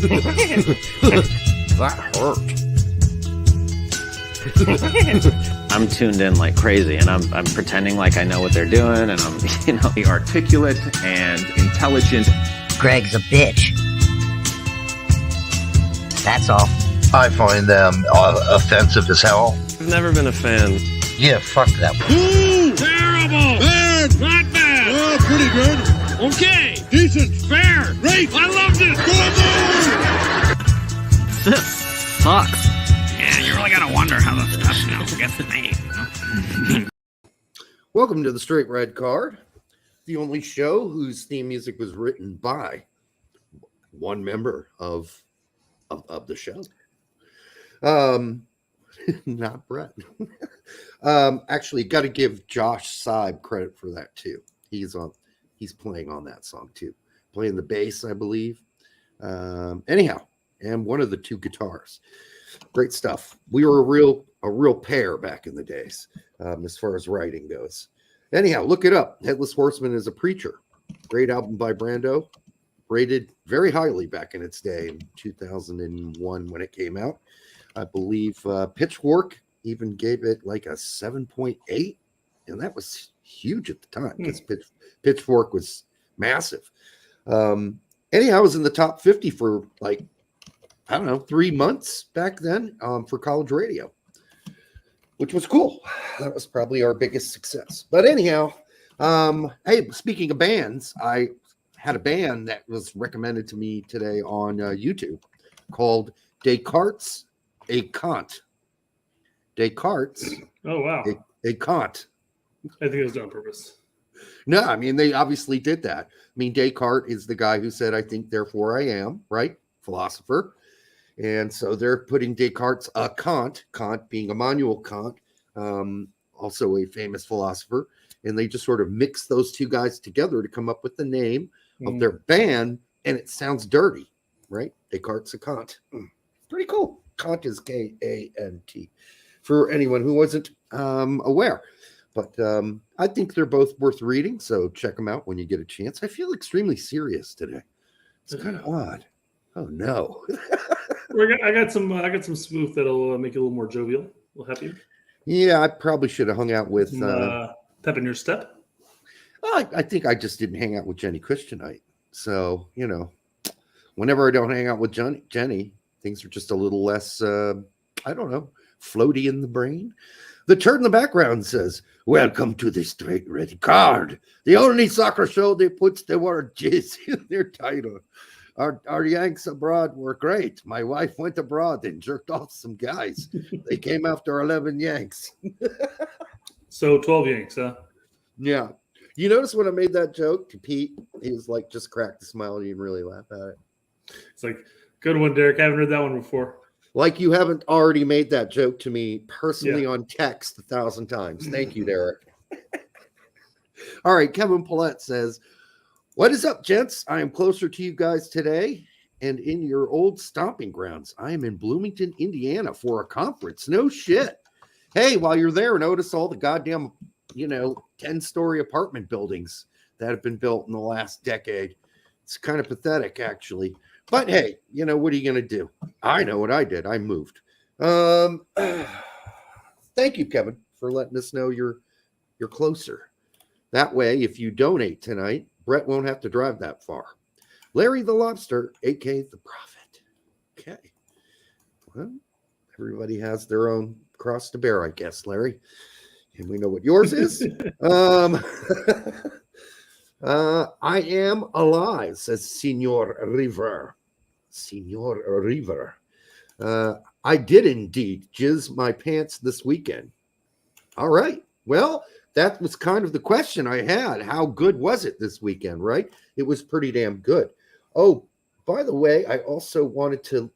That hurt. I'm tuned in like crazy, and I'm pretending like I know what they're doing, and I'm, Articulate and intelligent. Greg's a bitch. That's all. I find them offensive as hell. I've never been a fan. Yeah, fuck that. Terrible! Bad! Not bad! Oh, pretty good. Okay. Decent. Fair. Great. I loved it. this sucks. Yeah, you really gotta wonder how the stuff gets made. Welcome to the Straight Red Card, the only show whose theme music was written by one member of the show. Not Brett. Actually, got to give Josh Seib credit for that too. He's playing on that song too, playing the bass, I believe. Anyhow, and one of the two guitars. Great stuff. We were a real pair back in the days, as far as writing goes. Anyhow, look it up. Headless Horseman is a Preacher. Great album by Brando. Rated very highly back in its day in 2001 when it came out. I believe Pitchfork even gave it like a 7.8, and that was huge at the time because Pitchfork was massive. Anyhow, I was in the top 50 for 3 months back then for college radio, which was cool. That was probably our biggest success. But anyhow, hey, speaking of bands, I had a band that was recommended to me today on YouTube called Descartes a Kant. Descartes. Oh, wow. A Kant. I think it was done on purpose. No, I mean, they obviously did that. I mean, Descartes is the guy who said, I think, therefore I am, right? Philosopher. And so they're putting Descartes a Kant, Kant being Immanuel Kant, also a famous philosopher. And they just sort of mix those two guys together to come up with the name of their band. And it sounds dirty, right? Descartes a Kant. Pretty cool. Kant is K-A-N-T for anyone who wasn't aware. But I think they're both worth reading. So check them out when you get a chance. I feel extremely serious today. It's kind of odd. Oh, no. I got some smooth that'll make you a little more jovial, a little happier. Yeah, I probably should have hung out with pep in your step. I think I just didn't hang out with Jenny Chris tonight. So, whenever I don't hang out with Jenny, things are just a little less, floaty in the brain. The turd in the background says, welcome to the Straight Red Card, the only soccer show that puts the word jizz in their title. Our Yanks abroad were great. My wife went abroad and jerked off some guys. They came after 11 Yanks. So 12 Yanks, huh? Yeah. You notice when I made that joke to Pete, he was like, just cracked a smile. He didn't really laugh at it. It's like, good one, Derek. I haven't heard that one before. Like you haven't already made that joke to me personally on text 1,000 times. Thank you, Derek. All right. Kevin Paulette says, what is up, gents? I am closer to you guys today and in your old stomping grounds. I am in Bloomington, Indiana for a conference. No shit. Hey, while you're there, notice all the goddamn, 10-story apartment buildings that have been built in the last decade. It's kind of pathetic, actually. But hey, what are you going to do? I know what I did. I moved. Thank you, Kevin, for letting us know you're closer. That way, if you donate tonight, Brett won't have to drive that far. Larry the Lobster, a.k.a. the Prophet. Okay. Well, everybody has their own cross to bear, I guess, Larry. And we know what yours is. I am alive, says Senor River. Senor River. I did indeed jizz my pants this weekend. All right. Well, that was kind of the question I had. How good was it this weekend, right? It was pretty damn good. Oh, by the way, I also wanted to,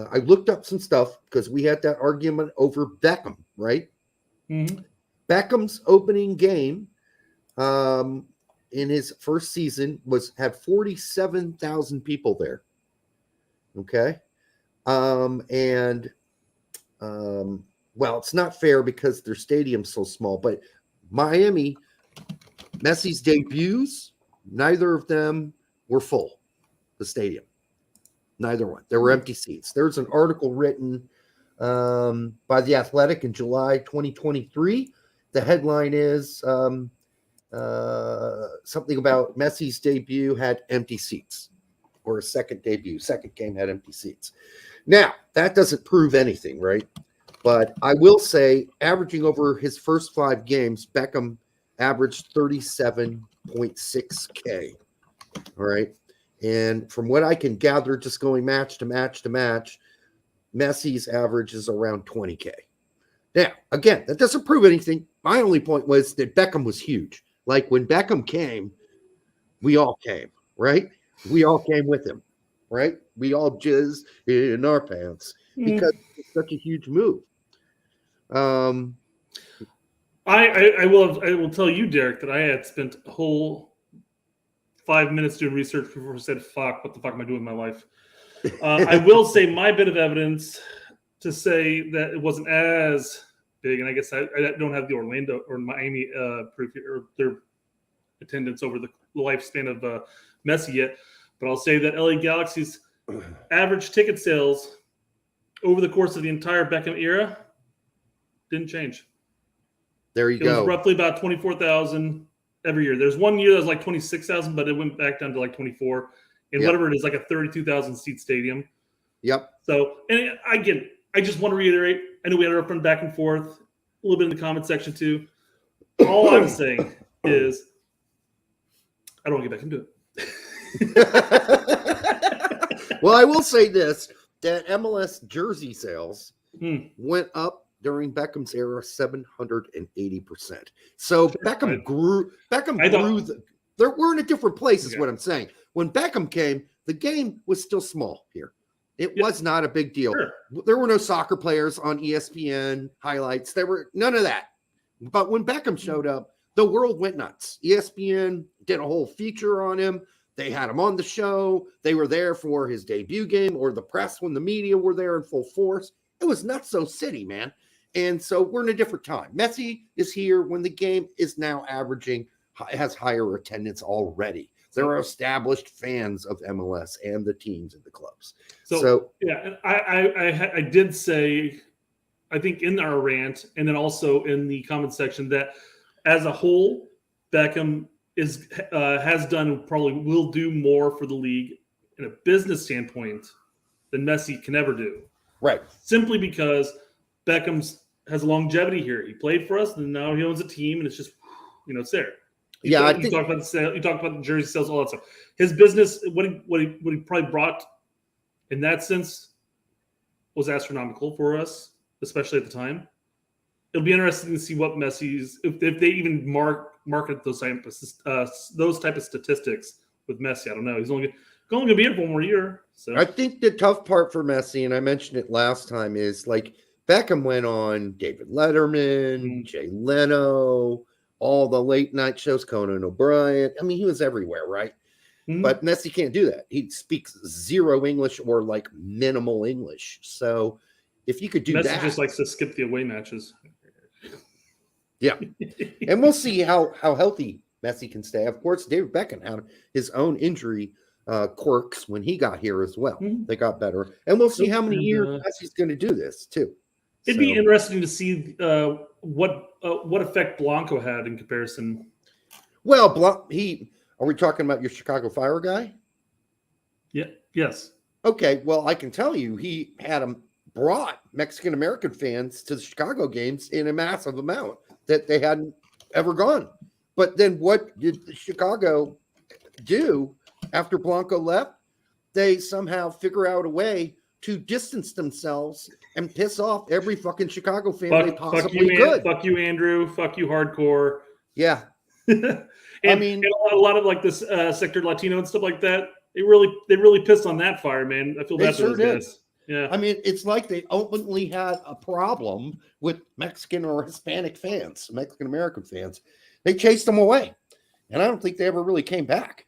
I looked up some stuff because we had that argument over Beckham, right? Mm-hmm. Beckham's opening game in his first season had 47,000 people there. Okay. Well, it's not fair because their stadium's so small, but Miami, Messi's debuts, neither of them were full, the stadium. Neither one. There were empty seats. There's an article written by The Athletic in July 2023. The headline is something about Messi's debut had empty seats, or a second game had empty seats. Now, that doesn't prove anything, right? But I will say, averaging over his first 5 games, Beckham averaged 37.6K. All right. And from what I can gather, just going match to match to match, Messi's average is around 20K. Now, again, that doesn't prove anything. My only point was that Beckham was huge. Like when Beckham came, we all came, right? We all came with him, right? We all jizzed in our pants because it's such a huge move. I will tell you, Derek, that I had spent a whole 5 minutes doing research before I said, fuck, what the fuck am I doing with my life? I will say my bit of evidence to say that it wasn't as big, and I guess I don't have the Orlando or Miami proof or their attendance over the lifespan of Messi yet, but I'll say that LA Galaxy's average ticket sales over the course of the entire Beckham era didn't change. There you go. It was roughly about 24,000 every year. There's one year that was like 26,000, but it went back down to like 24. And whatever it is, like a 32,000 seat stadium. Yep. So, and again, I just want to reiterate, I know we had a run back and forth, a little bit in the comment section too. All I'm saying is I don't want to get back into it. Well, I will say this, that MLS jersey sales went up during Beckham's era 780%. So Beckham grew. We're in a different place, is what I'm saying. When Beckham came, the game was still small here. It was not a big deal. Sure. There were no soccer players on ESPN highlights. There were none of that. But when Beckham showed up, the world went nuts. ESPN did a whole feature on him. They had him on the show. They were there for his debut game, or the press when the media were there in full force. It was Nutso City, man. And so we're in a different time. Messi is here when the game is now has higher attendance already. There are established fans of MLS and the teams and the clubs. So yeah, I did say, I think in our rant and then also in the comment section, that as a whole, Beckham has done and probably will do more for the league in a business standpoint than Messi can ever do. Right. Simply because Beckham has longevity here. He played for us, and now he owns a team, and it's just, it's there. You talked about the sale. You talked about the jersey sales, all that stuff. His business, what he probably brought in that sense, was astronomical for us, especially at the time. It'll be interesting to see what Messi's, if they even market those type of statistics with Messi. I don't know. He's only going to be in for 1 more year. So I think the tough part for Messi, and I mentioned it last time, is like Beckham went on David Letterman, Jay Leno, all the late night shows, Conan O'Brien. I mean, he was everywhere, right? But Messi can't do that. He speaks zero English or like minimal English. So if you could do Messi that. just likes to skip the away matches. Yeah. And we'll see how healthy Messi can stay. Of course, David Beckham had his own injury quirks when he got here as well. They got better. And we'll see how many years Messi's going to do this too. It'd be interesting to see what effect Blanco had in comparison. Well, are we talking about your Chicago Fire guy? Yeah. Yes. Okay. Well, I can tell you, he brought Mexican American fans to the Chicago games in a massive amount that they hadn't ever gone. But then, what did Chicago do after Blanco left? They somehow figure out a way to distance themselves and piss off every fucking Chicago fan they possibly could. Fuck you, Andrew. Fuck you, hardcore. Yeah. And a lot of like this Sector Latino and stuff like that. They really pissed on that fire, man. I feel bad for those guys. Yeah. I mean, it's like they openly had a problem with Mexican or Hispanic fans, Mexican American fans. They chased them away, and I don't think they ever really came back.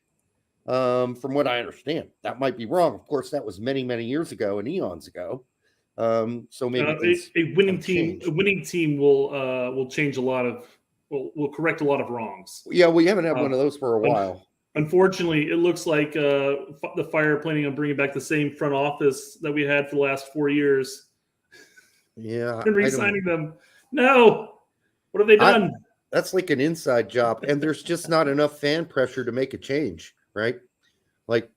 From what I understand, that might be wrong. Of course, that was many, many years ago and eons ago. So maybe a winning team will change a lot of will correct a lot of wrongs. Yeah, we haven't had one of those for a while. Unfortunately, it looks like the Fire are planning on bringing back the same front office that we had for the last 4 years Yeah, and re-signing them. No, what have they done? That's like an inside job, and there's just not enough fan pressure to make a change, right? Like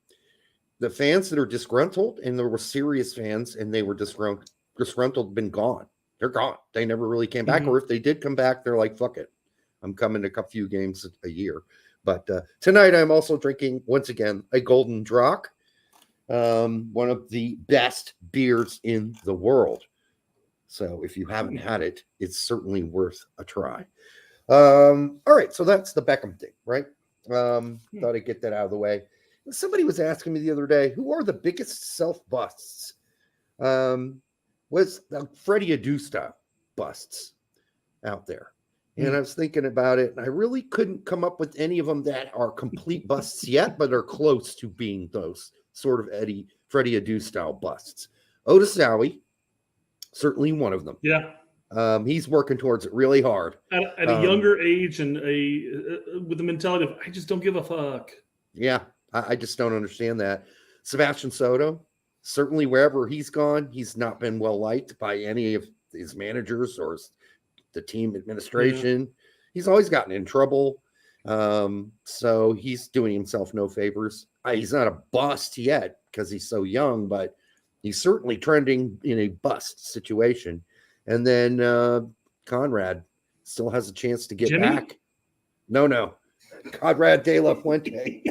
the fans that are disgruntled, and there were serious fans, and they were disgruntled, been gone. They're gone. They never really came back, or if they did come back, they're like, "Fuck it, I'm coming to a few games a year." But tonight, I'm also drinking once again a Golden Drac, one of the best beers in the world. So if you haven't had it, it's certainly worth a try. All right, so that's the Beckham thing, right? Thought I'd get that out of the way. Somebody was asking me the other day, who are the biggest self-busts? Was Freddie Adusta busts out there. And I was thinking about it, and I really couldn't come up with any of them that are complete busts yet, but are close to being those sort of Freddie Adu style busts. Otis Zowie, certainly one of them. Yeah. He's working towards it really hard. At a younger age and with the mentality of, I just don't give a fuck. Yeah, I just don't understand that. Sebastian Soto, certainly wherever he's gone, he's not been well liked by any of his managers or the team administration. He's always gotten in trouble. So he's doing himself no favors. He's not a bust yet because he's so young, but he's certainly trending in a bust situation. And then Conrad still has a chance to get back. No. Conrad De La Fuente.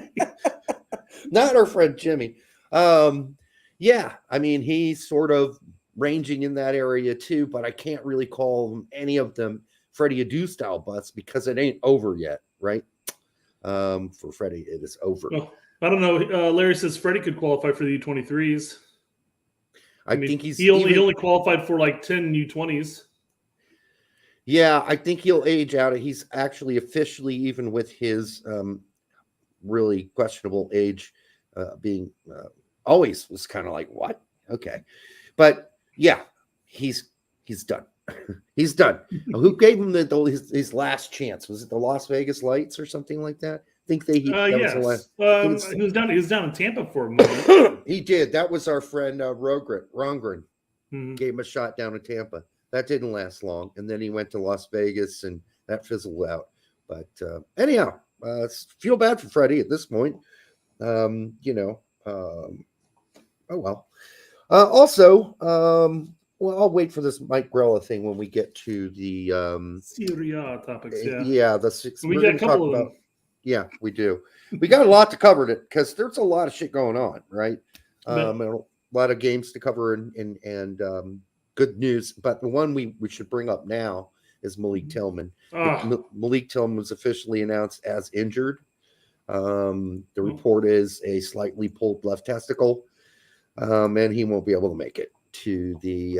Not our friend Jimmy. Yeah, I mean, he's sort of ranging in that area too, but I can't really call any of them Freddie Adu style busts because it ain't over yet, right? For Freddie, it is over. Well, I don't know. Larry says Freddie could qualify for the U23s. I think he only qualified for like 10 U20s. Yeah, I think he'll age out. He's actually officially, even with his really questionable age, being always was kind of like, what? Okay. But yeah, he's done. He's done. Who gave him his last chance? Was it the Las Vegas Lights or something like that? I think He was down in Tampa for a moment. He did. That was our friend Rongren. Gave him a shot down in Tampa. That didn't last long, and then he went to Las Vegas, and that fizzled out. But anyhow, feel bad for Freddie at this point. Oh well. Well, I'll wait for this Mike Grella thing when we get to the Serie A topics. Yeah, we got a couple of them. Yeah, we do. We got a lot to cover because there's a lot of shit going on, right? A lot of games to cover and good news. But the one we should bring up now is Malik Tillman. Malik Tillman was officially announced as injured. The report is a slightly pulled left testicle, and he won't be able to make it to the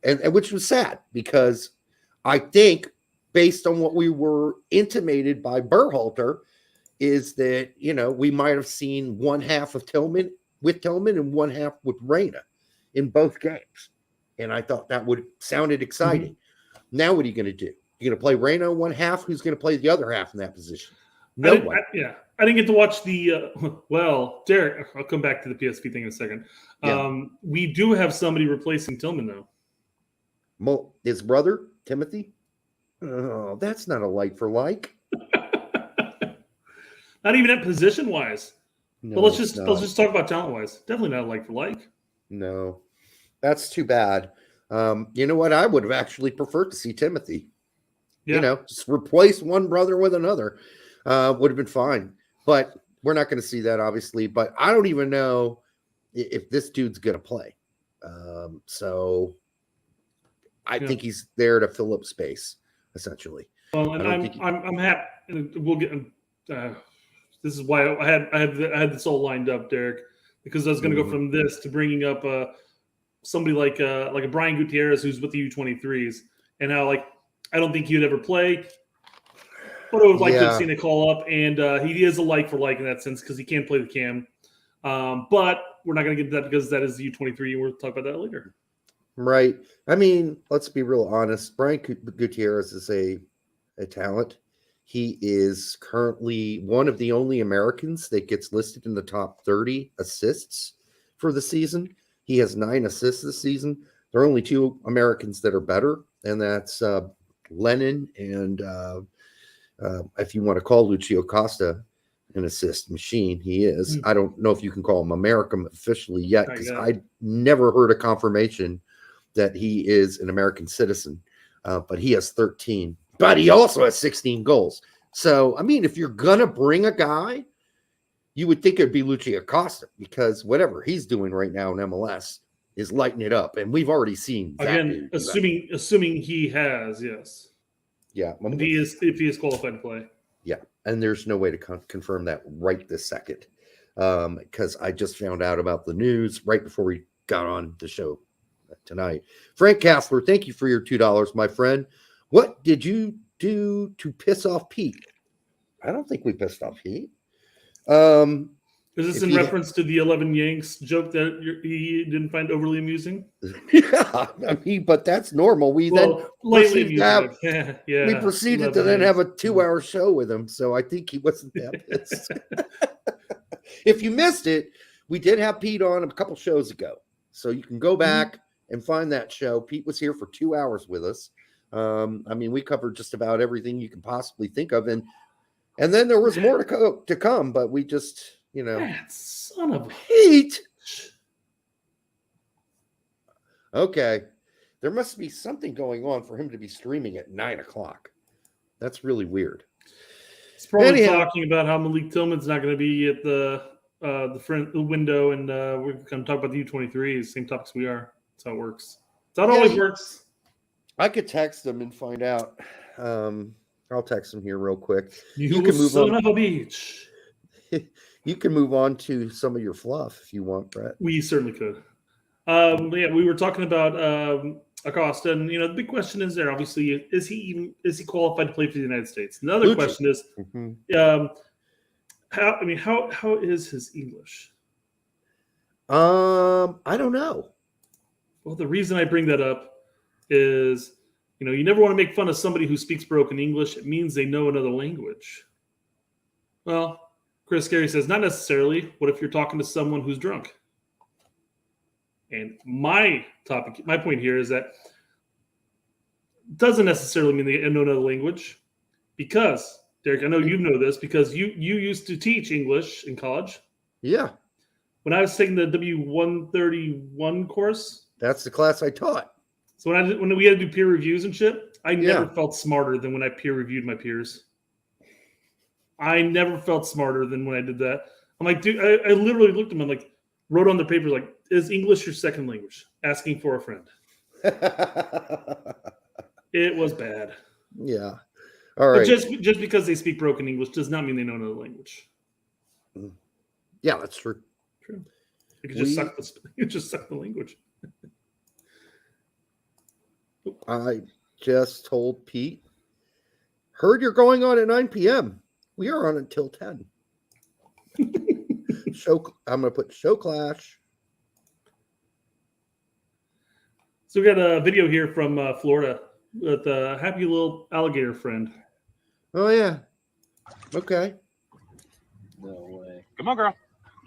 and which was sad because I think based on what we were intimated by Berhalter is that we might have seen one half of Tillman and one half with Reyna in both games, and I thought that sounded exciting. Now what are you going to do? You're going to play Reyna one half. Who's going to play the other half in that position? No one. I didn't get to watch the Derek, I'll come back to the PSV thing in a second. Yeah. We do have somebody replacing Tillman though. His brother Timothy. Oh, that's not a like for like. Not even at position wise. No, but let's just talk about talent wise. Definitely not a like for like. No, that's too bad. You know what? I would have actually preferred to see Timothy. Yeah. Just replace one brother with another. Would have been fine. But we're not going to see that, obviously. But I don't even know if this dude's going to play. So I think he's there to fill up space, essentially. Well, and I'm happy. We'll get. This is why I had this all lined up, Derek, because I was going to go from this to bringing up somebody like a Brian Gutierrez who's with the U23s, and how I don't think he'd ever play. But I would like to have seen a call up, and he is a like for like in that sense because he can play the cam. But we're not going to get to that because that is the U23, and we'll talk about that later. Right. I mean, let's be real honest. Brian Gutierrez is a talent. He is currently one of the only Americans that gets listed in the top 30 assists for the season. He has 9 assists this season. There are only 2 Americans that are better, and that's Lennon and if you want to call Lucio Costa an assist machine, he is. I don't know if you can call him American officially yet, because I never heard a confirmation that he is an American citizen, but he has 13. But he also has 16 goals. So, I mean, if you're going to bring a guy, you would think it'd be Lucio Costa, because whatever he's doing right now in MLS is lighting it up. And we've already seen that. Again, assuming he has, yes. Yeah. If he is qualified to play. Yeah. And there's no way to confirm that right this second, because I just found out about the news right before we got on the show tonight. Frank Kassler, thank you for your $2, my friend. What did you do to piss off Pete? I don't think we pissed off Pete. Is this in reference to the 11 Yanks joke that he didn't find overly amusing? Yeah, I mean, but that's normal. We proceeded to then have a 2-hour show with him, so I think he wasn't that pissed. If you missed it, we did have Pete on a couple shows ago, so you can go back and find that show. Pete was here for 2 hours with us. I mean, we covered just about everything you can possibly think of, and then there was more to come, but we just, son of a Pete. Okay, there must be something going on for him to be streaming at 9:00. That's really weird. He's probably talking about how Malik Tillman's not going to be at the front window, and we're going to talk about the U23s, same topics we are. That's how it works. That's how it always works. I could text them and find out. I'll text them here real quick. You can move on. Of a beach. You can move on to some of your fluff if you want, Brett. We certainly could. We were talking about Acosta, and the big question is there. Obviously, is he qualified to play for the United States? Another question is, how is his English? I don't know. Well, the reason I bring that up is, you never want to make fun of somebody who speaks broken English. It means they know another language. Well, Chris Carey says, not necessarily. What if you're talking to someone who's drunk? And my point here is that doesn't necessarily mean they know another language, because, Derek, I know you know this because you used to teach English in college. Yeah. When I was taking the W131 course. That's the class I taught. So when we had to do peer reviews and shit, I never felt smarter than when I peer reviewed my peers. I never felt smarter than when I did that. I'm like, dude, I literally looked at them and wrote on the paper, like, is English your second language? Asking for a friend. It was bad. Yeah. All right. But just because they speak broken English does not mean they know another language. Yeah, that's true. True. You could just suck the language. I just told Pete, heard you're going on at 9 p.m. We are on until 10. I'm going to put show clash. So we got a video here from Florida with a happy little alligator friend. Oh, yeah. Okay. No way. Come on, girl.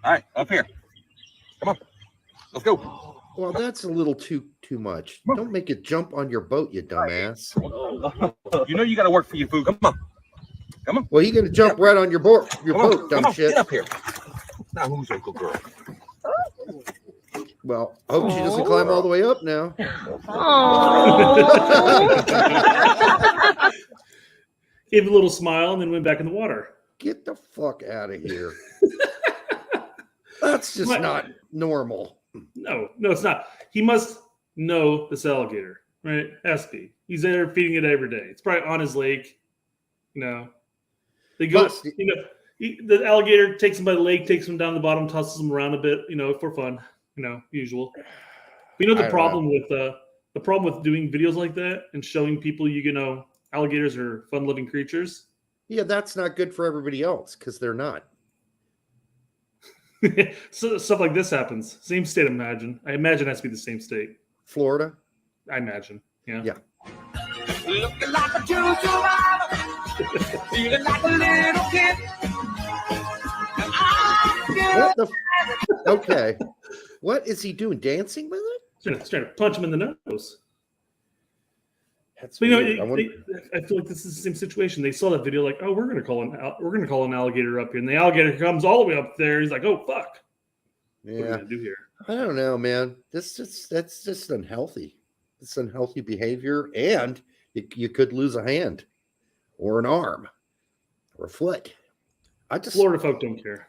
All right, up here. Come on. Let's go. Well, that's a little too much. Don't make it jump on your boat, you dumbass. You know you got to work for your food. Come on. Come on. Well, you're going to jump right on your boat, dumb shit. Get up here. Now, who's Uncle Girl? Well, I hope she doesn't climb all the way up now. Gave a little smile and then went back in the water. Get the fuck out of here. That's just not normal. No, it's not. He must know this alligator, right? Has to be. He's there feeding it every day. It's probably on his lake. They go. The alligator takes him by the leg, takes him down the bottom, tosses him around a bit, for fun. Usual. But the problem with doing videos like that and showing people, alligators are fun-loving creatures. Yeah, that's not good for everybody else because they're not. So stuff like this happens. Same state, I imagine. I imagine it has to be the same state. Florida? I imagine. Yeah. Yeah. Looking like a true survivor. Feeling like a little kid. What the? Okay. What is he doing? Dancing with it? Trying to punch him in the nose. That's But, weird. I wonder- I feel like this is the same situation. They saw that video, like, oh, we're gonna call an alligator up here, and the alligator comes all the way up there. He's like, oh fuck, what are we yeah. gonna do here? I don't know, man. That's just unhealthy. It's unhealthy behavior, and you could lose a hand, or an arm, or a foot. Florida folk don't care.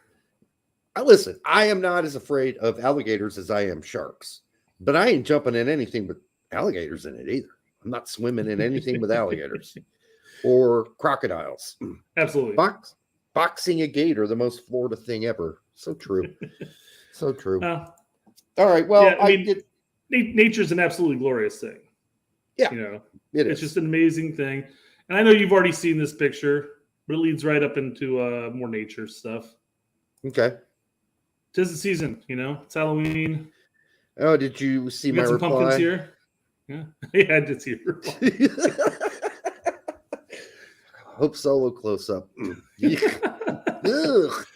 Listen. I am not as afraid of alligators as I am sharks, but I ain't jumping in anything with alligators in it either. I'm not swimming in anything with alligators or crocodiles. Absolutely. Boxing a gator, the most Florida thing ever. So true. So true. Well, All right. Well, yeah, I mean, nature's an absolutely glorious thing. Yeah, you know, it's it's just an amazing thing. And I know you've already seen this picture, but it leads right up into more nature stuff. Okay. 'Tis the season, you know. It's Halloween. Oh, did you see We my got some reply? pumpkins here. Yeah, yeah, I did see your reply. Hope Solo close up. Ugh.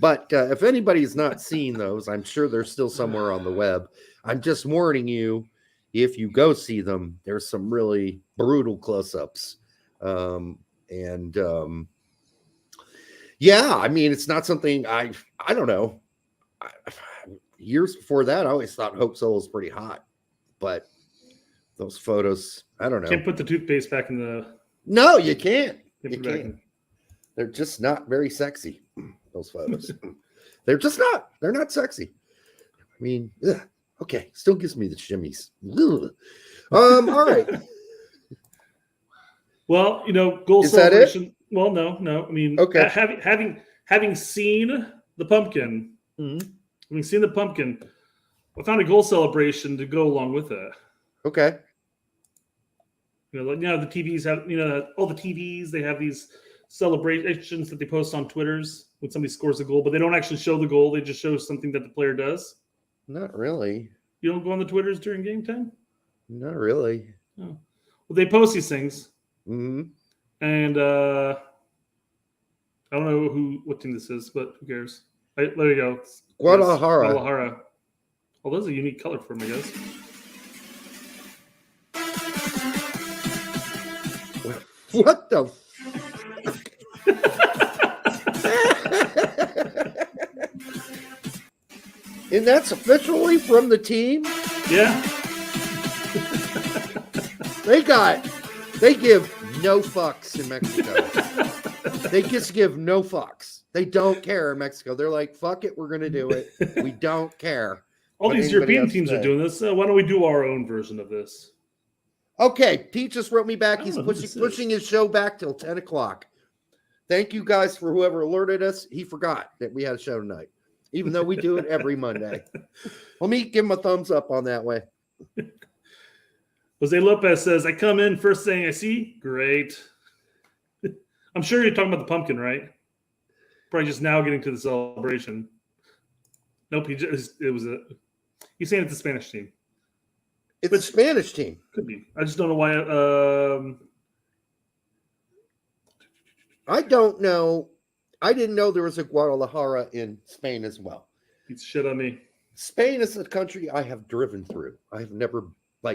But if anybody's not seen those, I'm sure they're still somewhere on the web. I'm just warning you, if you go see them, there's some really brutal close-ups. Yeah, I mean, it's not something I don't know. Years before that, I always thought Hope Solo was pretty hot, but those photos, I don't know. Can't put the toothpaste back in the. No, you can't. Can't You put it back can't. in. They're just not very sexy. Those photos. They're just not. They're not sexy. I mean, ugh. Okay, still gives me the shimmies. Ugh. All right. Well, you know, goal Is that it? celebration. Well, no. I mean, Okay. having seen the pumpkin, Mhm. having seen the pumpkin, I found a goal celebration to go along with that. Okay. You know, like, the TVs have, all the TVs, they have these celebrations that they post on Twitters when somebody scores a goal, but they don't actually show the goal. They just show something that the player does. Not really. You don't go on the Twitters during game time? Not really. Oh. Well, they post these things, Hmm. and I don't know what team this is, but who cares? There you go. It's Guadalajara. Guadalajara. Well, that's a unique color for them, I guess. What the? And that's officially from the team. Yeah. They give no fucks in Mexico. They just give no fucks. They don't care in Mexico. They're like, fuck it, we're gonna do it. We don't care. All what these anybody European else teams are says. doing this. Why don't we do our own version of this? Okay, Pete just wrote me back. I He's don't know who this is. pushing his show back till 10 o'clock. Thank you guys for whoever alerted us. He forgot that we had a show tonight, even though we do it every Monday. Let me give him a thumbs up on that way. Jose Lopez says, I come in, first thing I see, great. I'm sure you're talking about the pumpkin, right? Probably just now getting to the celebration. Nope, he's saying it's a Spanish team. It's a Spanish team. Could be. I just don't know why. I don't know. I didn't know there was a Guadalajara in Spain as well. It's shit on me. Spain is a country I have driven through. I have never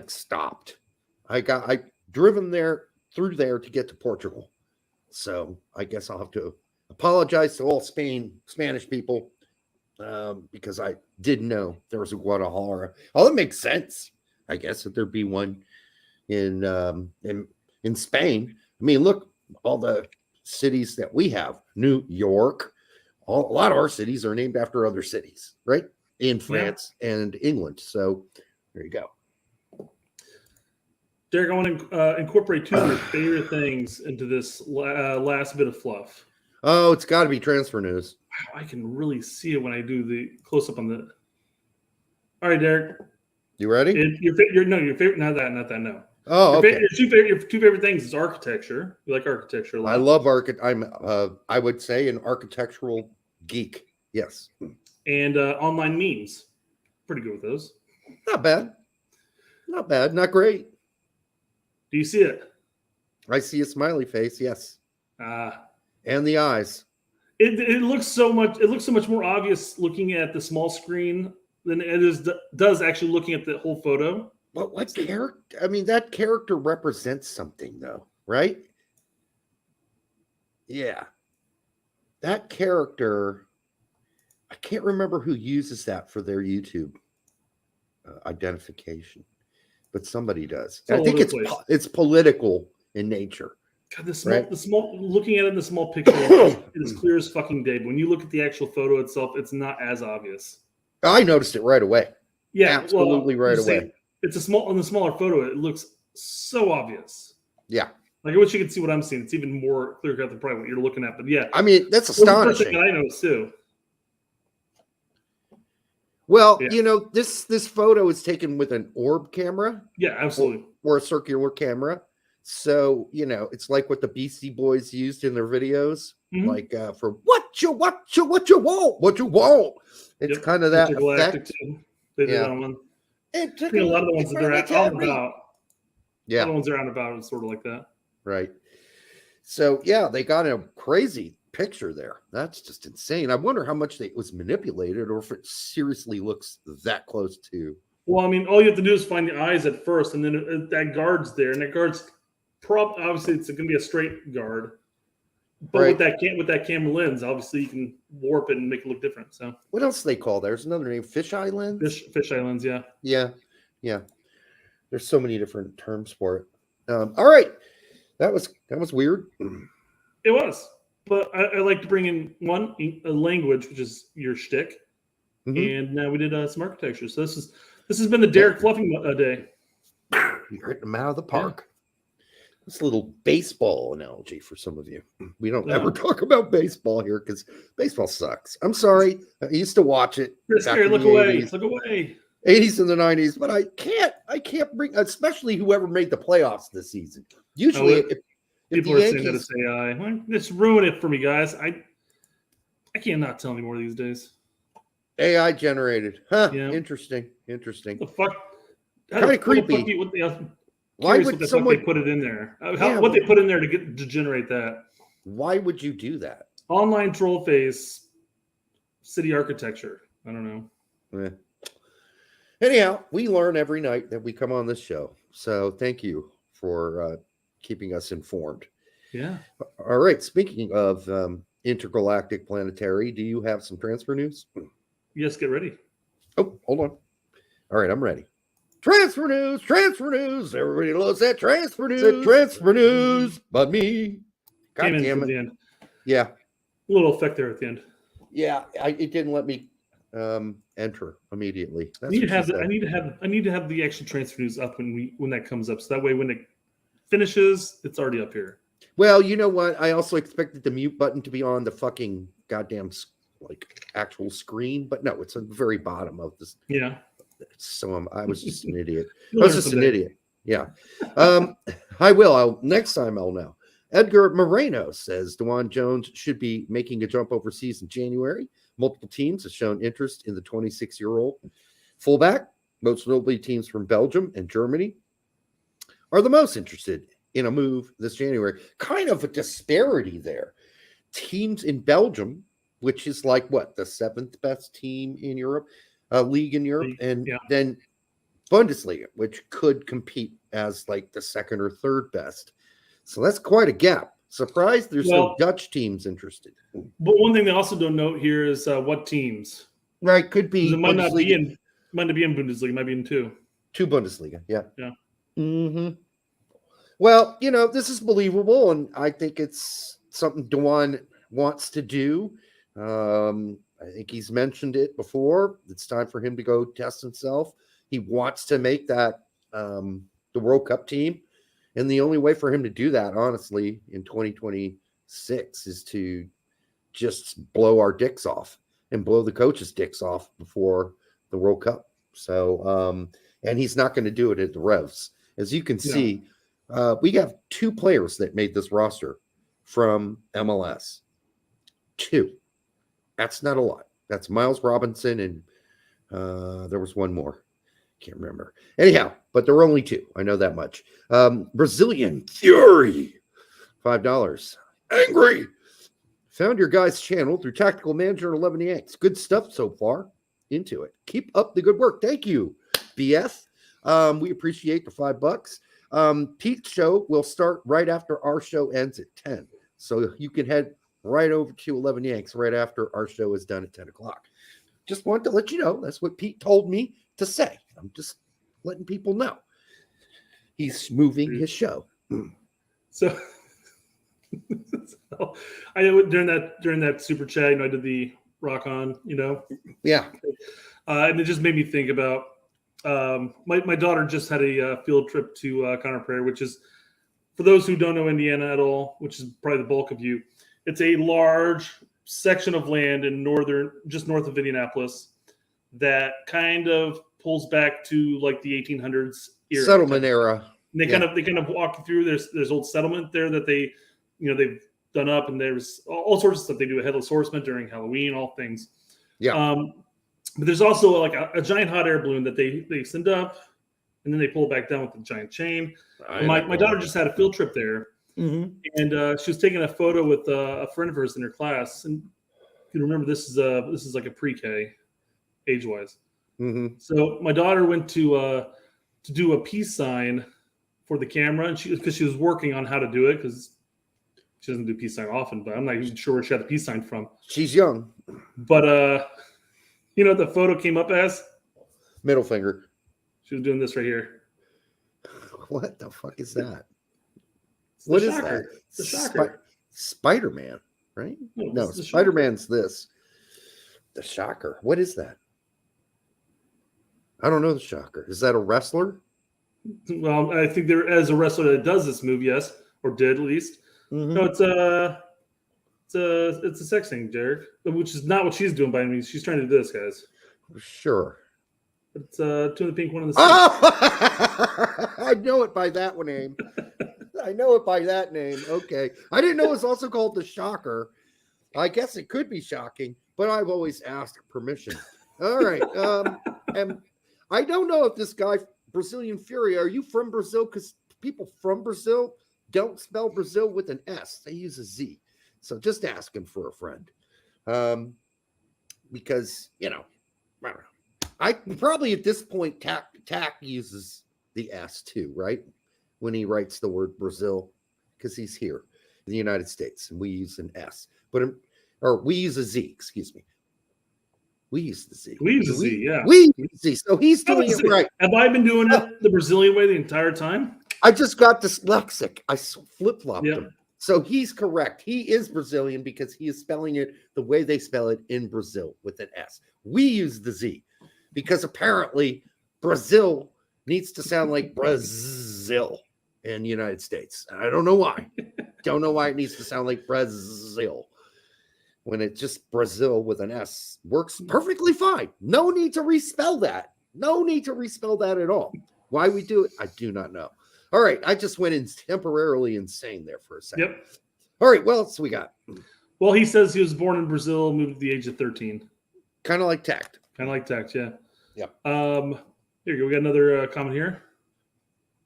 stopped. I driven through there to get to Portugal. So I guess I'll have to apologize to all Spanish people because I didn't know there was a Guadalajara. Oh, it makes sense. I guess that there'd be one in Spain. I mean, look, all the cities that we have, New York, a lot of our cities are named after other cities, right? In France and England. So there you go. Derek, I want to incorporate two of your favorite things into this last bit of fluff. Oh, it's got to be transfer news. Wow, I can really see it when I do the close up on the. All right, Derek. You ready? Your favorite? Not that. No. Oh, okay. Your two favorite things is architecture. You like architecture a lot. I love I would say an architectural geek. Yes. And online memes. Pretty good with those. Not bad. Not bad. Not great. Do you see it? I see a smiley face. Yes. And the eyes. It looks so much more obvious looking at the small screen than does actually looking at the whole photo. But what character? I mean, that character represents something, though, right? Yeah. That character, I can't remember who uses that for their YouTube identification, but somebody does. I think it's political in nature. God, the small looking at it in the small picture, it is clear as fucking day. But when you look at the actual photo itself, it's not as obvious. I noticed it right away. Yeah, absolutely right away. It's on the smaller photo. It looks so obvious. Yeah. Like I wish you could see what I'm seeing. It's even more clear cut than probably what you're looking at. But yeah, I mean that's astonishing. The first thing I noticed too. Well, this photo is taken with an orb camera. Yeah, absolutely. Or a circular camera. So, it's like what the Beastie Boys used in their videos, like for what you want. It's kind of that effect. They did on one. A lot of the ones that they're out and about. Yeah. A lot of the ones around about is sort of like that. Right. So, yeah, they got a crazy picture there. That's just insane. I wonder how much it was manipulated or if it seriously looks that close to. Well, I mean, all you have to do is find the eyes at first, and then that guard's there, and that guard's obviously it's going to be a straight guard, but with that camera lens, obviously you can warp it and make it look different. So what else do they call? There's another name, fisheye lens. Fisheye lens, yeah. There's so many different terms for it. All right, that was weird. It was, but I like to bring in a language, which is your shtick, and now we did some architecture. So this has been the Derek fluffing day. You're hitting them out of the park. This little baseball analogy for some of you. We don't ever talk about baseball here because baseball sucks. I'm sorry. I used to watch it. Look away. 80s and the 90s, but I can't bring, especially whoever made the playoffs this season. Usually, if people are saying that it's AI. Just ruin it for me, guys. I can't not tell anymore these days. AI generated. Huh. Yeah. Interesting. The fuck? Kind of creepy. Why would someone put it in there? What they put in there to generate that? Why would you do that? Online troll face, city architecture. I don't know. Anyhow, we learn every night that we come on this show. So thank you for keeping us informed. Yeah. All right. Speaking of intergalactic planetary, do you have some transfer news? Yes, get ready. Oh, hold on. All right, I'm ready. Transfer news. Everybody loves that transfer news. But me. God damn it. Yeah. A little effect there at the end. Yeah, it didn't let me enter immediately. I need to have the actual transfer news up when that comes up. So that way when it finishes, it's already up here. Well, you know what? I also expected the mute button to be on the fucking goddamn actual screen, but no, it's at the very bottom of this. Yeah. So I was just an idiot. Yeah. Next time I'll know. Edgar Moreno says DeJuan Jones should be making a jump overseas in January. Multiple teams have shown interest in the 26-year-old fullback. Most notably, teams from Belgium and Germany are the most interested in a move this January. Kind of a disparity there. Teams in Belgium, which is like the seventh best team in Europe, league in Europe, and then Bundesliga, which could compete as the second or third best. So that's quite a gap. Surprised there's no Dutch teams interested. But one thing they also don't note here is what teams. Right, could be. It might not be in Bundesliga. It might be in two. Two Bundesliga, yeah. Yeah. Mm-hmm. Well, this is believable, and I think it's something DeJuan wants to do. I think he's mentioned it before. It's time for him to go test himself. He wants to make that the World Cup team. And the only way for him to do that, honestly, in 2026 is to just blow our dicks off and blow the coaches' dicks off before the World Cup. So, and he's not going to do it at the Revs. As you can see, we have two players that made this roster from MLS. Two. That's not a lot. That's Miles Robinson and there was one more. Can't remember. Anyhow, but there were only two. I know that much. Brazilian Fury, $5. Angry. Found your guys' channel through Tactical Manager 11 Yanks. Good stuff so far. Into it. Keep up the good work. Thank you, BS. We appreciate the $5. Pete's show will start right after our show ends at 10. So you can head right over to 11 Yanks right after our show is done at 10 o'clock. Just wanted to let you know that's what Pete told me to say. I'm just letting people know. He's moving his show. So I know during that super chat, I did the rock on, Yeah. And it just made me think about my daughter just had a field trip to Conner Prairie, which is, for those who don't know Indiana at all, which is probably the bulk of you, it's a large section of land in just north of Indianapolis that kind of pulls back to like the 1800s era. Settlement era. And they kind of walk you through. There's old settlement there that they've done up, and there's all sorts of stuff. They do a headless horseman during Halloween, all things. Yeah. But there's also like a giant hot air balloon that they send up, and then they pull it back down with a giant chain. My daughter just had a field trip there, and she was taking a photo with a friend of hers in her class. And you can remember this is like a pre-K, age-wise. Mm-hmm. So my daughter went to do a peace sign for the camera, and because she was working on how to do it, because she doesn't do peace sign often, but I'm not even sure where she had the peace sign from. She's young. But you know what the photo came up as? Middle finger. She was doing this right here. What the fuck is that? It's the What is shocker. that? It's the shocker. Spider-Man, right? No, it's the Spider-Man's this. The shocker. What is that? I don't know the shocker. Is that a wrestler? Well, I think there is a wrestler that does this move, yes, or did at least. Mm-hmm. No, it's a sex thing, Derek, which is not what she's doing by any means. She's trying to do this, guys. Sure. It's two in the pink, one in the Oh! I know it by that name. I know it by that name. Okay. I didn't know it was also called the shocker. I guess it could be shocking, but I've always asked permission. All right. And I don't know if this guy, Brazilian Fury, are you from Brazil? Because people from Brazil don't spell Brazil with an S. They use a Z. So just asking for a friend. Because, I don't know. I probably at this point, Tack uses the S too, right? When he writes the word Brazil, because he's here in the United States, and we use an S. Or we use a Z, excuse me. We use the Z. We use the Z, yeah. We use the Z. So he's doing it right. Have I been doing it the Brazilian way the entire time? I just got dyslexic. I flip-flopped Yep. him. So he's correct. He is Brazilian because he is spelling it the way they spell it in Brazil with an S. We use the Z because apparently Brazil needs to sound like Brazil in the United States. I don't know why. Don't know why it needs to sound like Brazil when it's just Brazil with an S. Works perfectly fine. No need to respell that. No need to respell that at all. Why we do it, I do not know. All right, I just went in temporarily insane there for a second. Yep. All right, what else we got? Well, he says he was born in Brazil, moved at the age of 13. Kind of like Tact. Kind of like Tact, yeah. Yep. Here you go. We got another comment here.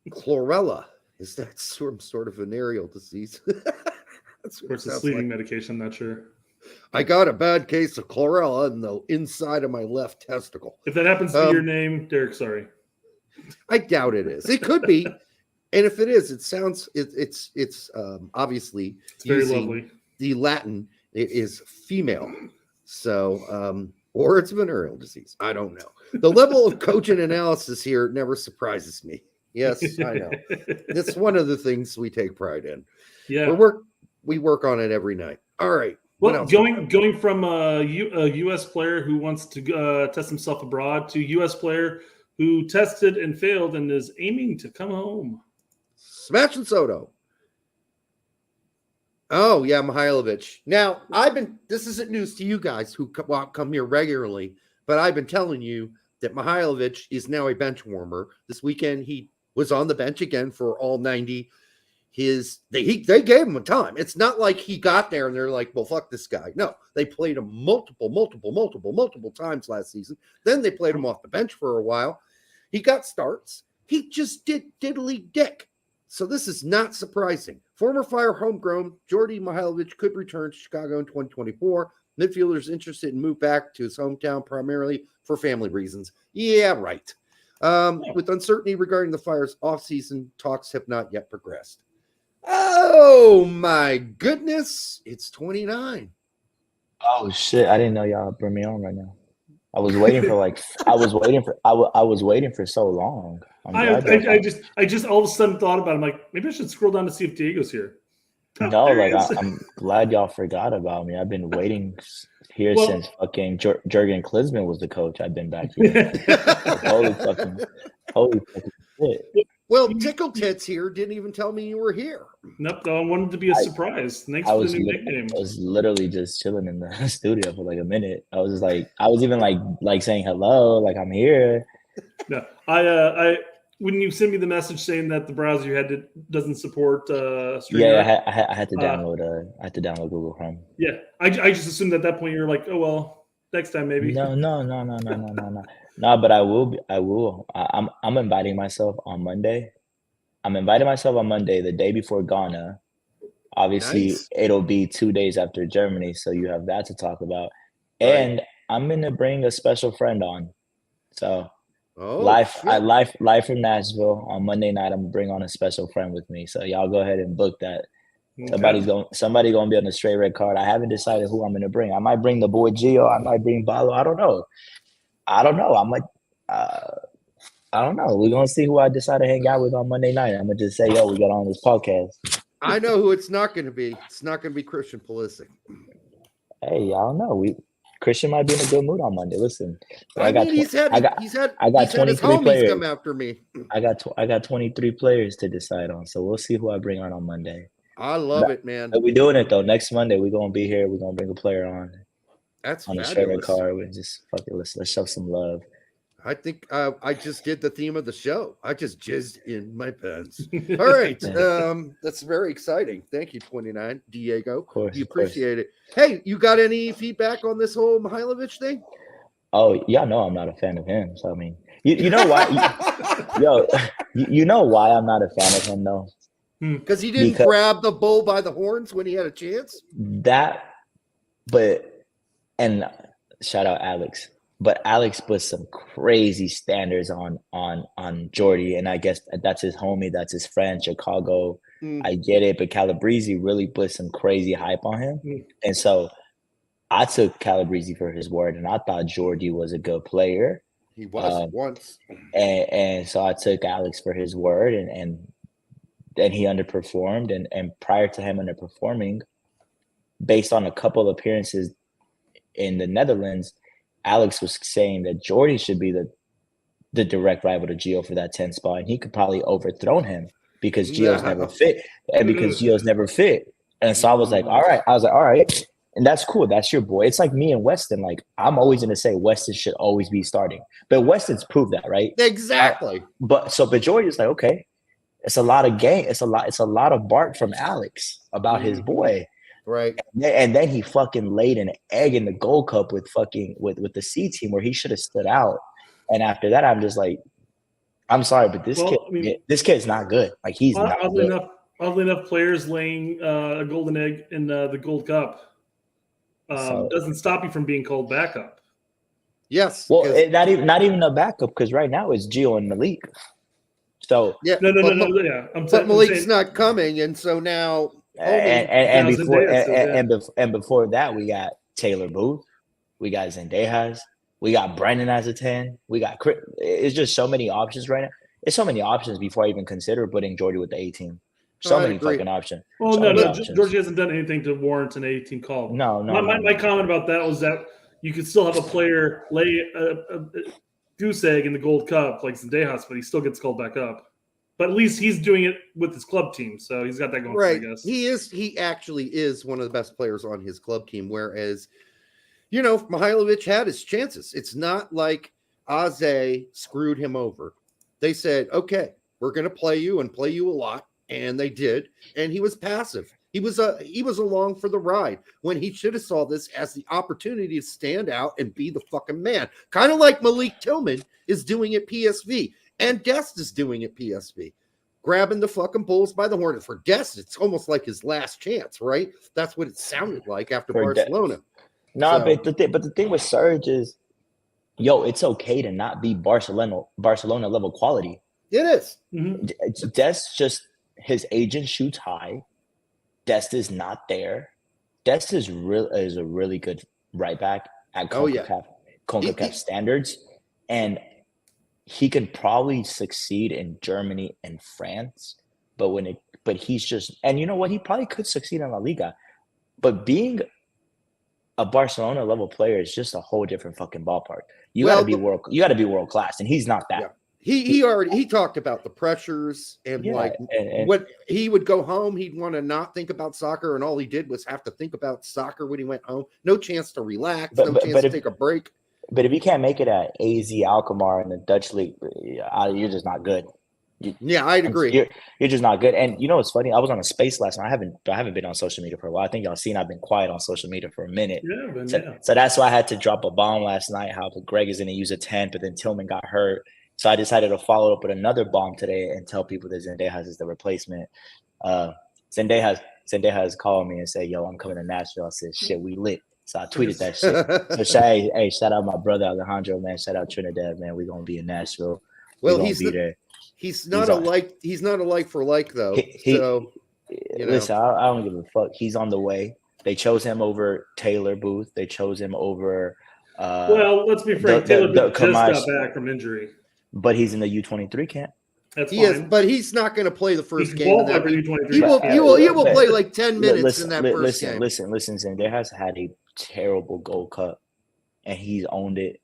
Chlorella. Is that some sort of venereal disease? That's Or what it's it a sounds sleeping like. medication. I'm not sure. I got a bad case of chlorella in the inside of my left testicle. If that happens to be your name, Derek, sorry. I doubt it is. It could be. And if it is, it sounds it's obviously It's very using lovely. the Latin. It is female. So or it's venereal disease. I don't know. The level of cogent analysis here never surprises me. Yes, I know. It's one of the things we take pride in. Yeah. We work on it every night. All right. What Well, else? going from a U.S. player who wants to test himself abroad to U.S. player who tested and failed and is aiming to come home. Smash and Soto. Oh, yeah, Mihailovic. Now, this isn't news to you guys who come here regularly, but I've been telling you that Mihailovic is now a bench warmer. This weekend, he was on the bench again for all 90. They gave him a time. It's not like he got there and they're like, well, fuck this guy. No, they played him multiple times last season. Then they played him off the bench for a while. He got starts. He just did diddly dick. So this is not surprising. Former Fire homegrown Jordi Mihailovic could return to Chicago in 2024. Midfielders interested in move back to his hometown primarily for family reasons. Yeah, right. With uncertainty regarding the Fire's offseason, talks have not yet progressed. Oh my goodness, it's 29. Oh shit! I didn't know y'all bring me on right now. I was waiting for I was waiting for so long. I just all of a sudden thought about it. I'm like, maybe I should scroll down to see if Diego's here. No, There he is. I'm glad y'all forgot about me. I've been waiting here since fucking Jurgen Klinsmann was the coach. I've been back here. holy fucking shit. Well, Tickle Tits here didn't even tell me you were here. Nope, I wanted to be a surprise. Thanks for the new nickname. I was literally just chilling in the studio for like a minute. I was even like saying hello, like I'm here. No, I when you sent me the message saying that the browser you had doesn't support streaming. Yeah, I had to download Google Chrome. Yeah, I just assumed at that point you were like, oh well, next time maybe. No. No, but I will. I'm inviting myself on Monday. The day before Ghana. Obviously, It'll be 2 days after Germany, so you have that to talk about. Right. And I'm gonna bring a special friend on. So live from Nashville on Monday night. I'm gonna bring on a special friend with me. So y'all go ahead and book that. Okay. Somebody gonna be on the straight red card. I haven't decided who I'm gonna bring. I might bring the boy Gio. I might bring Balo. I don't know. I'm like, I don't know. We're gonna see who I decide to hang out with on Monday night. I'm gonna just say, yo, we got on this podcast. I know who it's not gonna be. It's not gonna be Christian Pulisic. Hey, I don't know. Christian might be in a good mood on Monday. Listen, he's had 23 players come after me. I got 23 players to decide on, so we'll see who I bring on Monday. I love it, man. We're doing it though. Next Monday, we're gonna be here. We're gonna bring a player on. That's on the straight car. We just fuck it. Let's show some love. I think I just did the theme of the show. I just jizzed in my pants. All right. That's very exciting. Thank you, 29, Diego. Of course. We appreciate it. Hey, you got any feedback on this whole Mihailovic thing? Oh, y'all know I'm not a fan of him. So I mean, you know why? You know why I'm not a fan of him though? Because he didn't grab the bull by the horns when he had a chance. And shout out Alex. But Alex put some crazy standards on Jordy, and I guess that's his homie, that's his friend, Chicago. I get it, but Calabrese really put some crazy hype on him. And so I took Calabrese for his word, and I thought Jordy was a good player. He was once. And so I took Alex for his word, and then he underperformed. And prior to him underperforming, based on a couple appearances in the Netherlands, Alex was saying that Jordy should be the direct rival to Gio for that 10 spot, and he could probably overthrow him because Gio's never fit, and so I was like, all right, and that's cool. That's your boy. It's like me and Weston. Like, I'm always going to say Weston should always be starting, but Weston's proved that, right? Exactly. But Jordy's like, okay, it's a lot of game. It's a lot of bark from Alex about his boy. Right. And then he fucking laid an egg in the Gold Cup with the C team where he should have stood out. And after that, I'm just like, I'm sorry, but this kid's not good. Like, he's not good. Oddly enough, players laying a golden egg in the Gold Cup doesn't stop you from being called backup. Yes. Well, not even a backup, because right now it's Gio and Malik. So yeah, no. Yeah, but Malik's not coming, and so now. And before that, we got Taylor Booth, we got Zendejas, we got Brennan as a 10, we got Chris. It's just so many options right now. It's so many options before I even consider putting Jordy with the 18. So many fucking options. Well, Jordy hasn't done anything to warrant an 18 call. No. My comment about that was that you could still have a player lay a goose egg in the Gold Cup like Zendejas, but he still gets called back up. But at least he's doing it with his club team, so he's got that going. Right, I guess he actually is one of the best players on his club team. Whereas, Mihailovic had his chances. It's not like Aze screwed him over. They said, "Okay, we're going to play you and play you a lot," and they did. And he was passive. He was along for the ride when he should have saw this as the opportunity to stand out and be the fucking man. Kind of like Malik Tillman is doing at PSV. And Dest is doing at PSV. grabbing the fucking bulls by the horn. For Dest, it's almost like his last chance, right? That's what it sounded like after For Barcelona. No, So- but the thing with Serge is, yo, it's okay to not be Barcelona level quality. It is. Dest just his agent shoots high. Dest is not there. Dest is a really good right back at CONCACAF standards, and he could probably succeed in Germany and France. But he's just, and you know what? He probably could succeed in La Liga, but being a Barcelona level player is just a whole different fucking ballpark. You got to be world class, and he's not that. Yeah. He talked about the pressures and what he would go home, he'd want to not think about soccer, and all he did was have to think about soccer when he went home. No chance to relax, no chance to take a break. But if you can't make it at AZ Alkmaar in the Dutch league, you're just not good. I'd agree. You're just not good. And you know what's funny? I was on a space last night. I haven't been on social media for a while. I think y'all seen I've been quiet on social media for a minute. So that's why I had to drop a bomb last night. How Greg is going to use a 10, but then Tillman got hurt. So I decided to follow up with another bomb today and tell people that Zendejas is the replacement. Zendejas called me and said, "Yo, I'm coming to Nashville." I said, "Shit, we lit." So I tweeted that shit. So shout out my brother Alejandro, man. Shout out Trinidad, man. We're gonna be in Nashville. Well, he's not a like for like though. Listen, I don't give a fuck. He's on the way. They chose him over Taylor Booth. They chose him over. Well, let's be frank. Taylor Booth just got back from injury. But he's in the U23 camp. That's he fine. is, but he's not going to play the first game. He will play like 10 minutes in that first game. Listen, Zendejas had a terrible Gold Cup, and he's owned it.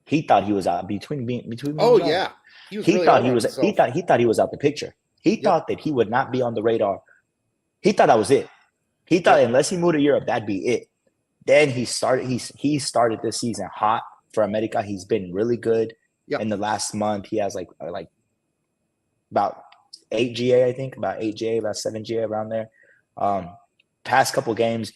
He thought he was out between. Oh yeah, he thought he was out the picture. He thought that he would not be on the radar. He thought that was it. He thought unless he moved to Europe, that'd be it. Then he started. He started this season hot for America. He's been really good. Yep. In the last month, he has like about 8 GA, I think, about 8 GA, about 7 GA around there. Past couple games,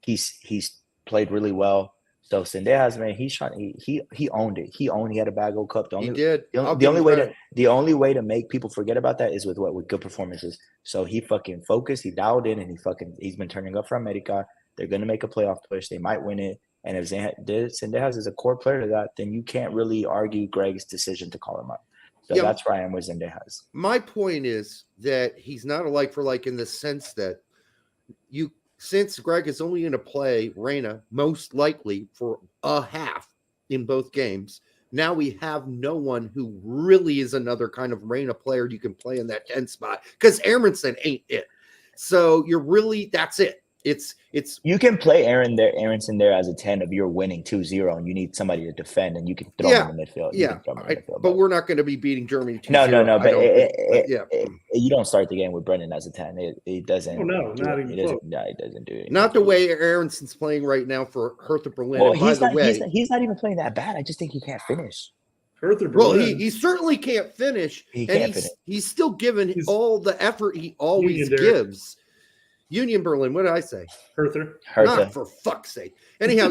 he's played really well. So Zendejas, man, he owned it. He had a bad Gold Cup. He did. The only way to make people forget about that is with good performances. So he fucking focused, he dialed in, and he's been turning up for America. They're gonna make a playoff push. They might win it. And if Zendejas is a core player to that, then you can't really argue Greg's decision to call him up. So that's where I am with Zendejas. My point is that he's not a like for like in the sense that since Greg is only going to play Reyna most likely for a half in both games, now we have no one who really is another kind of Reyna player you can play in that 10 spot because Aronson ain't it. So that's it. It's you can play Aronson there as a 10 if you're winning 2-0 and you need somebody to defend and you can throw him in the midfield. But we're not going to be beating Germany 2-0. No. But you don't start the game with Brendan as a 10. It doesn't. Oh, no, not even close. It doesn't do it. Not the way Aronson's playing right now for Hertha Berlin. Well, he's not even playing that bad. I just think he can't finish. Hertha Berlin. Well, he certainly can't finish. He's still given all the effort he always gives. Union Berlin. What did I say? Hertha. Not for fuck's sake. Anyhow,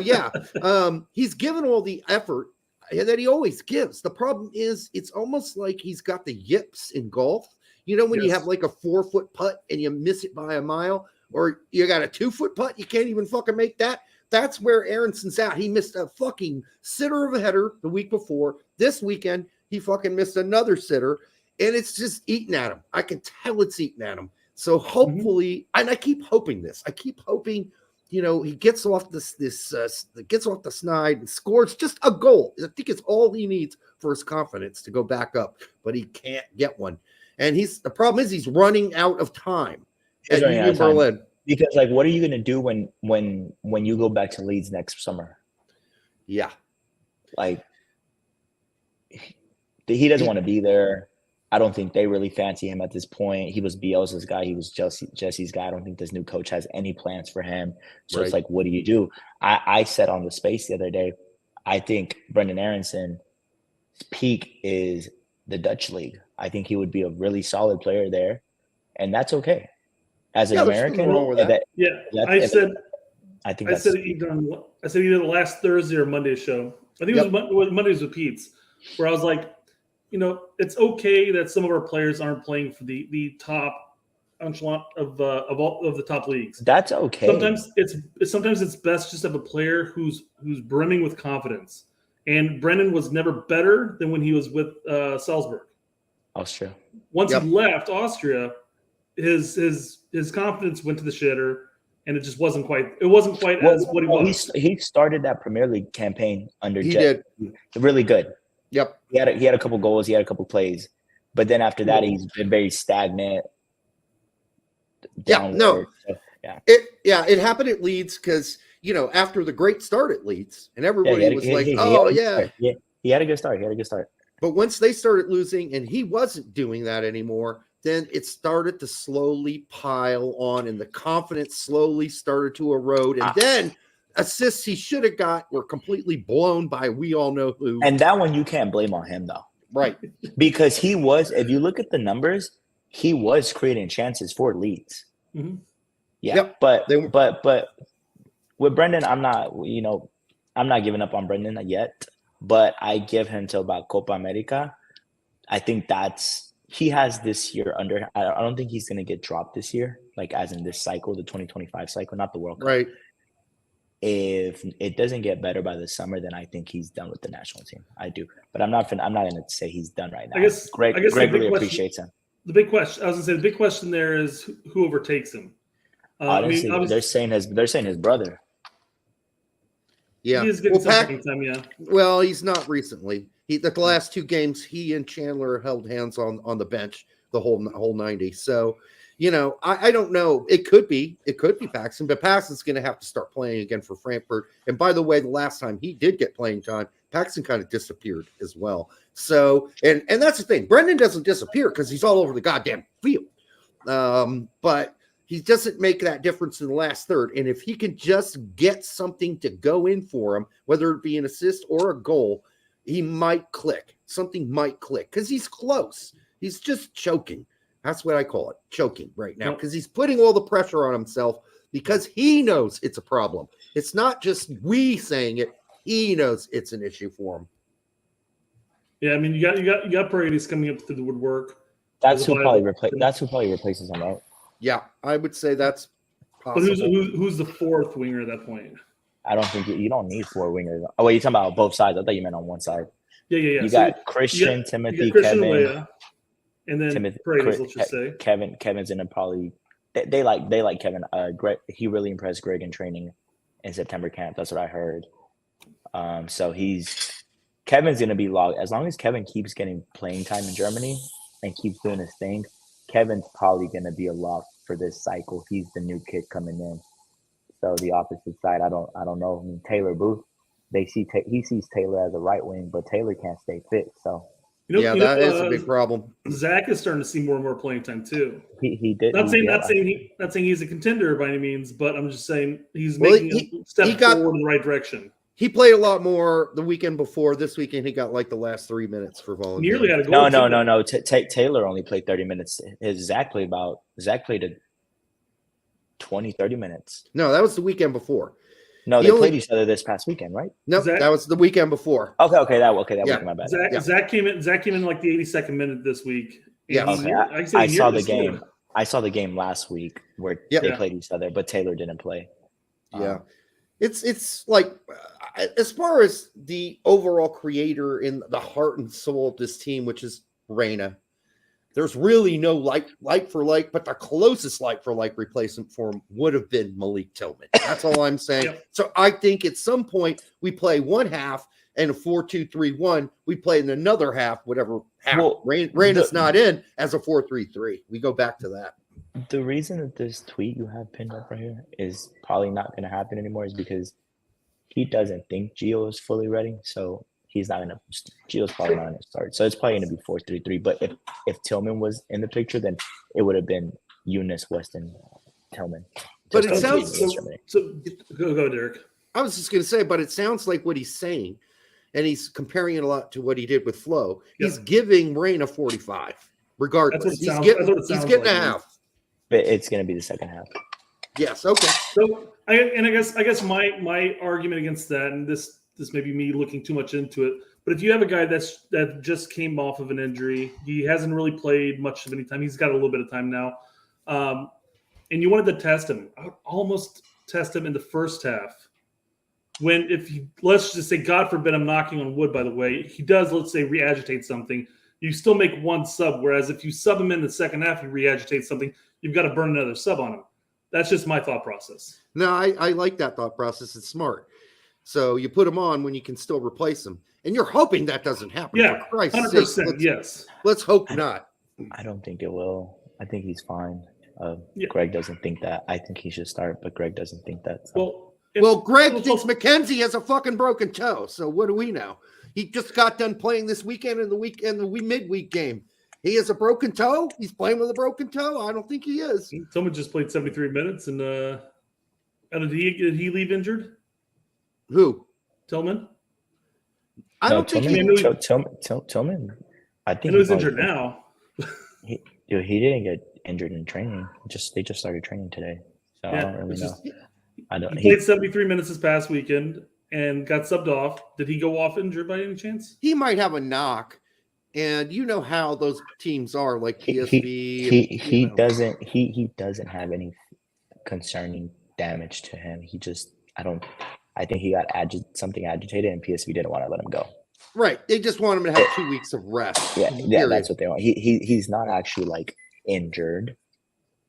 he's given all the effort that he always gives. The problem is it's almost like he's got the yips in golf. You know, when you have like a 4-foot putt and you miss it by a mile, or you got a 2-foot putt, you can't even fucking make that. That's where Aronson's at. He missed a fucking sitter of a header the week before. This weekend, he fucking missed another sitter, and it's just eating at him. I can tell it's eating at him. So hopefully, and I keep hoping this. I keep hoping, he gets off gets off the snide and scores just a goal. I think it's all he needs for his confidence to go back up, but he can't get one. And the problem is he's running out of time at Union Berlin. Because what are you gonna do when you go back to Leeds next summer? Yeah, he doesn't want to be there. I don't think they really fancy him at this point. He was Bielsa's guy. He was Jesse's guy. I don't think this new coach has any plans for him. So It's what do you do? I said on the space the other day, I think Brendan Aronson's peak is the Dutch league. I think he would be a really solid player there, and that's okay. As an American, I said either the last Thursday or Monday show. I think it was Mondays with Pete's, where I was like, it's okay that some of our players aren't playing for the top echelon of all of the top leagues. That's okay. Sometimes it's best just to have a player who's brimming with confidence. And Brendan was never better than when he was with Salzburg. Austria. Once he left Austria, his confidence went to the shitter, and it just wasn't quite. It wasn't quite as what he was. He started that Premier League campaign under He Jet. did. Really good. Yep. He had a couple goals. He had a couple plays, but then after that, he's been very stagnant. Downward. It happened at Leeds because after the great start at Leeds, and everybody was like, "Oh yeah." He had a good start. But once they started losing, and he wasn't doing that anymore, then it started to slowly pile on, and the confidence slowly started to erode, and then assists he should have got were completely blown by we all know who. And that one you can't blame on him though, right? Because he was. If you look at the numbers, he was creating chances for Leeds. Mm-hmm. Yeah, but with Brendan, I'm not giving up on Brendan yet, but I give him till about Copa America. I think he has this year under. I don't think he's going to get dropped this year, like as in this cycle, the 2025 cycle, not the World Cup. Right. If it doesn't get better by the summer, then I think he's done with the national team. I do, but I'm not going to say he's done right now. I guess Greg really appreciates him. The big question, I was going to say, the big question there is who overtakes him. Honestly, they're saying his brother. Yeah, he is getting some playing time. Yeah. Well, he's not recently. The last two games, he and Chandler held hands on the bench the whole 90. So, I don't know. It could be Paxton, but Paxton's going to have to start playing again for Frankfurt. And by the way, the last time he did get playing time, Paxton kind of disappeared as well. So, and that's the thing. Brendan doesn't disappear because he's all over the goddamn field. But he doesn't make that difference in the last third. And if he can just get something to go in for him, whether it be an assist or a goal, he might click. Something might click because he's close. He's just choking. That's what I call it, choking right now, because he's putting all the pressure on himself because he knows it's a problem. It's not just we saying it. He knows it's an issue for him. Yeah, I mean, you got Paredes coming up through the woodwork. That's who probably replaces him, right? Yeah, I would say that's possible. But who's the fourth winger at that point? I don't think you don't need four wingers. Oh wait, you're talking about both sides. I thought you meant on one side. Yeah. You got Christian, Timothy, Christian, Kevin, Weah, and then Paredes. Let's just say Kevin's in a probably. They like Kevin. Greg, he really impressed Greg in training in September camp. That's what I heard. So Kevin's gonna be logged as long as Kevin keeps getting playing time in Germany and keeps doing his thing. Kevin's probably gonna be a lock for this cycle. He's the new kid coming in. So the opposite side, I don't know. I mean, Taylor Booth, he sees Taylor as a right wing, but Taylor can't stay fit. So that is a big problem. Zach is starting to see more and more playing time too. He did. Not saying he's a contender by any means, but I'm just saying he's making a step forward in the right direction. He played a lot more the weekend before. This weekend, he got like the last 3 minutes for volunteer. Nearly had a goal. No. Taylor only played 30 minutes. Zach played a 20, 30 minutes. No, that was the weekend before. No, they played each other this past weekend, right? No, that was the weekend before. Okay, that weekend, my bad. Zach came in like the 82nd minute this week. Yeah, okay. I saw the game. I saw the game last week where they played each other, but Taylor didn't play. Yeah. It's like as far as the overall creator in the heart and soul of this team, which is Reina, there's really no like for like, but the closest like for like replacement for him would have been Malik Tillman. That's all I'm saying. Yep. So I think at some point we play one half and a 4-2-3-1. We play in another half, whatever half. Well, Reina's not in as a 4-3-3. We go back to that. The reason that this tweet you have pinned up right here is probably not going to happen anymore is because he doesn't think Gio is fully ready. So he's not going to – Gio's probably not going to start. So it's probably going to be 4-3-3. But if Tillman was in the picture, then it would have been Eunice, Weston, Tillman. But it sounds – so go, Derek. I was just going to say, but it sounds like what he's saying, and he's comparing it a lot to what he did with Flo. Yep. He's giving Reina 45, regardless. He's getting a half. But it's going to be the second half. Yes. Okay. So, I guess my argument against that, and this may be me looking too much into it, But if you have a guy that just came off of an injury, he hasn't really played much of any time. He's got a little bit of time now, and you wanted to test him. I would almost test him in the first half. Let's just say, God forbid, I'm knocking on wood, by the way, he does, let's say, re-agitate something. You still make one sub, whereas if you sub him in the second half, you re-agitate something, you've got to burn another sub on him. That's just my thought process. No, I like that thought process. It's smart. So you put him on when you can still replace him. And you're hoping that doesn't happen. Yeah, For Christ's 100%, sake, yes. Let's hope not. I don't think it will. I think he's fine. Yeah. Greg doesn't think that. I think he should start, but Greg doesn't think that. So. Well, Greg thinks McKenzie has a fucking broken toe. So what do we know? He just got done playing this weekend in the midweek game. He has a broken toe. He's playing with a broken toe. I don't think he is. Someone just played 73 minutes, and did he leave injured? Who? Tillman. I don't think Tillman. I think he's injured now. He didn't get injured in training. They just started training today, so I don't really know. He played 73 minutes this past weekend and got subbed off. Did he go off injured by any chance? He might have a knock, and you know how those teams are, like PSV. He doesn't have any concerning damage to him. I think he got something agitated, and PSV didn't want to let him go. Right, they just want him to have 2 weeks of rest. Yeah, that's what they want. He's not actually like injured.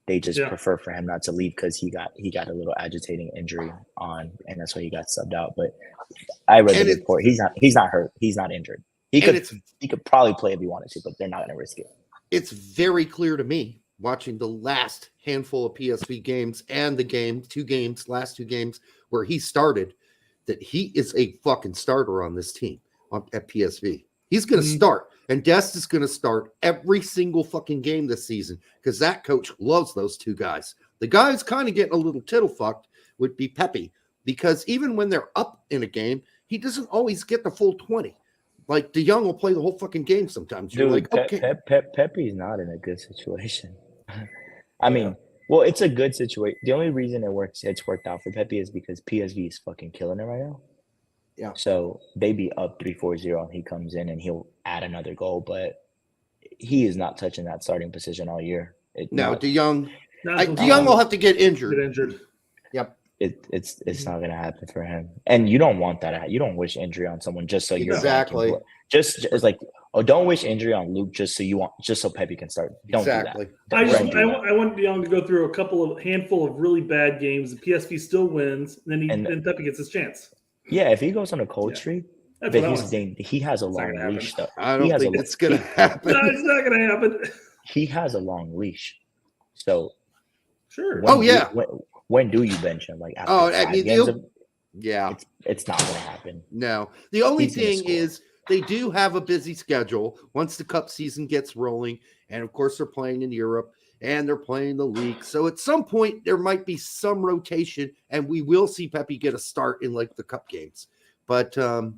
They just prefer for him not to leave because he got a little agitating injury on, and that's why he got subbed out. But I read the report. He's not hurt. He's not injured. He could probably play if he wanted to, but they're not going to risk it. It's very clear to me, watching the last handful of PSV games and the last two games where he started, that he is a fucking starter on this team at PSV. He's going to start, and Dest is going to start every single fucking game this season because that coach loves those two guys. The guy who's kind of getting a little tittle fucked would be Pepe, because even when they're up in a game, he doesn't always get the full 20. Like De Jong will play the whole fucking game sometimes. You're like, okay, Pepe's not in a good situation. I mean, well, it's a good situation. The only reason it's worked out for Pepe is because PSV is fucking killing it right now. Yeah. So they be up 3-4-0, and he comes in and he'll add another goal, but he is not touching that starting position all year. De Jong will have to get injured. Yep. It's not going to happen for him, and you don't want that. You don't wish injury on someone just so you're exactly. Just it's like, don't wish injury on Luke just so Pepe can start. Don't do that. I want De Jong to go through a handful of really bad games. The PSV still wins, and then Pepe gets his chance. Yeah, if he goes on a cold streak, but here's the thing: he has a long leash, though. I don't think it's going to happen. No, it's not going to happen. He has a long leash, so sure. When do you bench him? Like after it's not going to happen. No, the only thing is they do have a busy schedule once the cup season gets rolling, and of course they're playing in Europe. And they're playing the league. So at some point, there might be some rotation, and we will see Pepe get a start in like the cup games. But I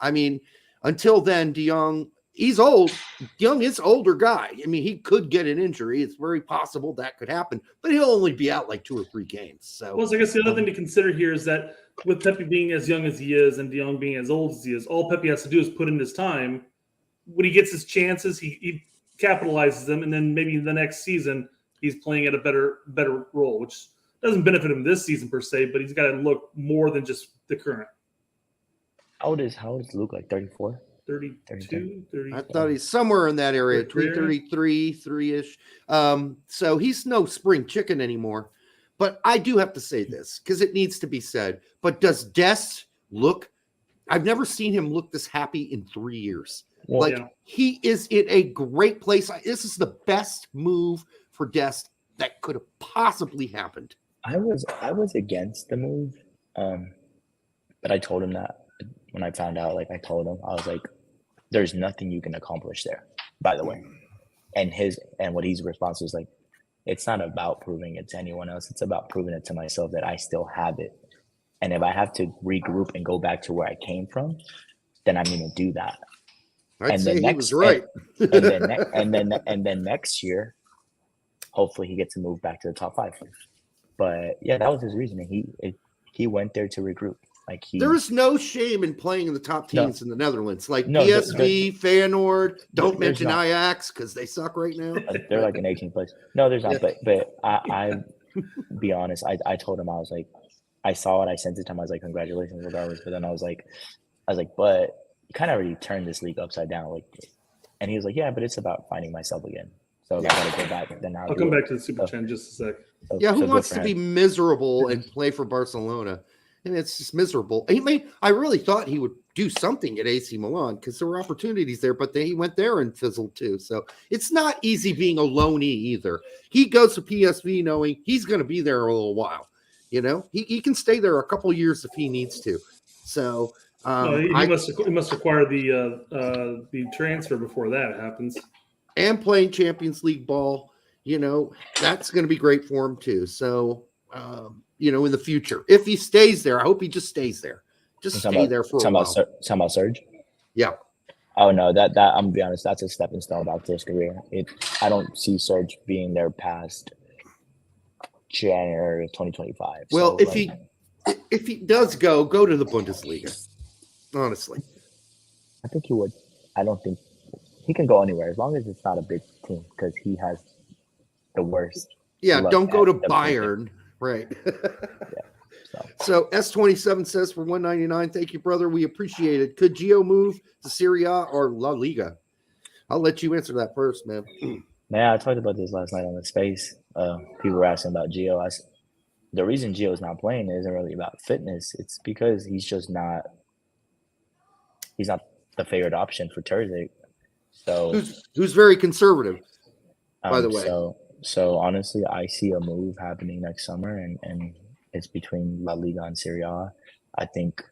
mean, until then, De Jong, he's old. De Jong is an older guy. I mean, he could get an injury. It's very possible that could happen, but he'll only be out like 2 or 3 games. So, I guess the other thing to consider here is that with Pepe being as young as he is and De Jong being as old as he is, all Pepe has to do is put in his time. When he gets his chances, he capitalizes them, and then maybe the next season he's playing at a better role, which doesn't benefit him this season per se, but he's got to look more than just the current. How old is Luke? Like 34? 32, 30. I thought he's somewhere in that area, 33, 3-ish. So he's no spring chicken anymore. But I do have to say this because it needs to be said. But does Dest look? I've never seen him look this happy in 3 years. Well, he is in a great place. This is the best move for Dest that could have possibly happened. I was against the move, but I told him that when I found out. Like I told him, I was like, "There's nothing you can accomplish there." By the way, and what his response was like, "It's not about proving it to anyone else. It's about proving it to myself that I still have it. And if I have to regroup and go back to where I came from, then I'm going to do that." I'd say he was right. and then next year, hopefully he gets to move back to the top 5. But yeah, that was his reasoning. He went there to regroup. Like there is no shame in playing in the top teams in the Netherlands, like PSV, Feyenoord. Don't mention Ajax because they suck right now. They're like in 18th place. No, there's not. But I be honest. I told him, I was like, I saw it. I sent it to him. I was like, congratulations, regardless. But then I was like, but you kind of already turned this league upside down. Like, and he was like, yeah, but it's about finding myself again. So I got to go back. Then I'll come back to the Super Chat in just a sec. Who wants to be miserable and play for Barcelona? And it's just miserable. I really thought he would do something at AC Milan because there were opportunities there, but he went there and fizzled too. So it's not easy being a loanee either. He goes to PSV knowing he's going to be there a little while. You know, he can stay there a couple of years if he needs to. So he must acquire the transfer before that happens. And playing Champions League ball, you know, that's going to be great for him too. So, you know, in the future, if he stays there, I hope he just stays there. Just stay there for a while. Talking about Serge? Yeah. Oh no, that I'm gonna be honest, that's a stepping stone back to his career. I don't see Serge being there past January of 2025. Well, so, if he does go to the Bundesliga, honestly, I think he would. I don't think he can go anywhere as long as it's not a big team because he has the worst. Yeah, don't go to Bayern, right? So S27 says for 199, thank you, brother. We appreciate it. Could Gio move to Serie A or La Liga? I'll let you answer that first, man. Yeah, I talked about this last night on the space. People were asking about Gio. The reason Gio's not playing isn't really about fitness. It's because he's not the favored option for Terzic. So who's very conservative, by the way. So honestly, I see a move happening next summer, and it's between La Liga and Serie A. I think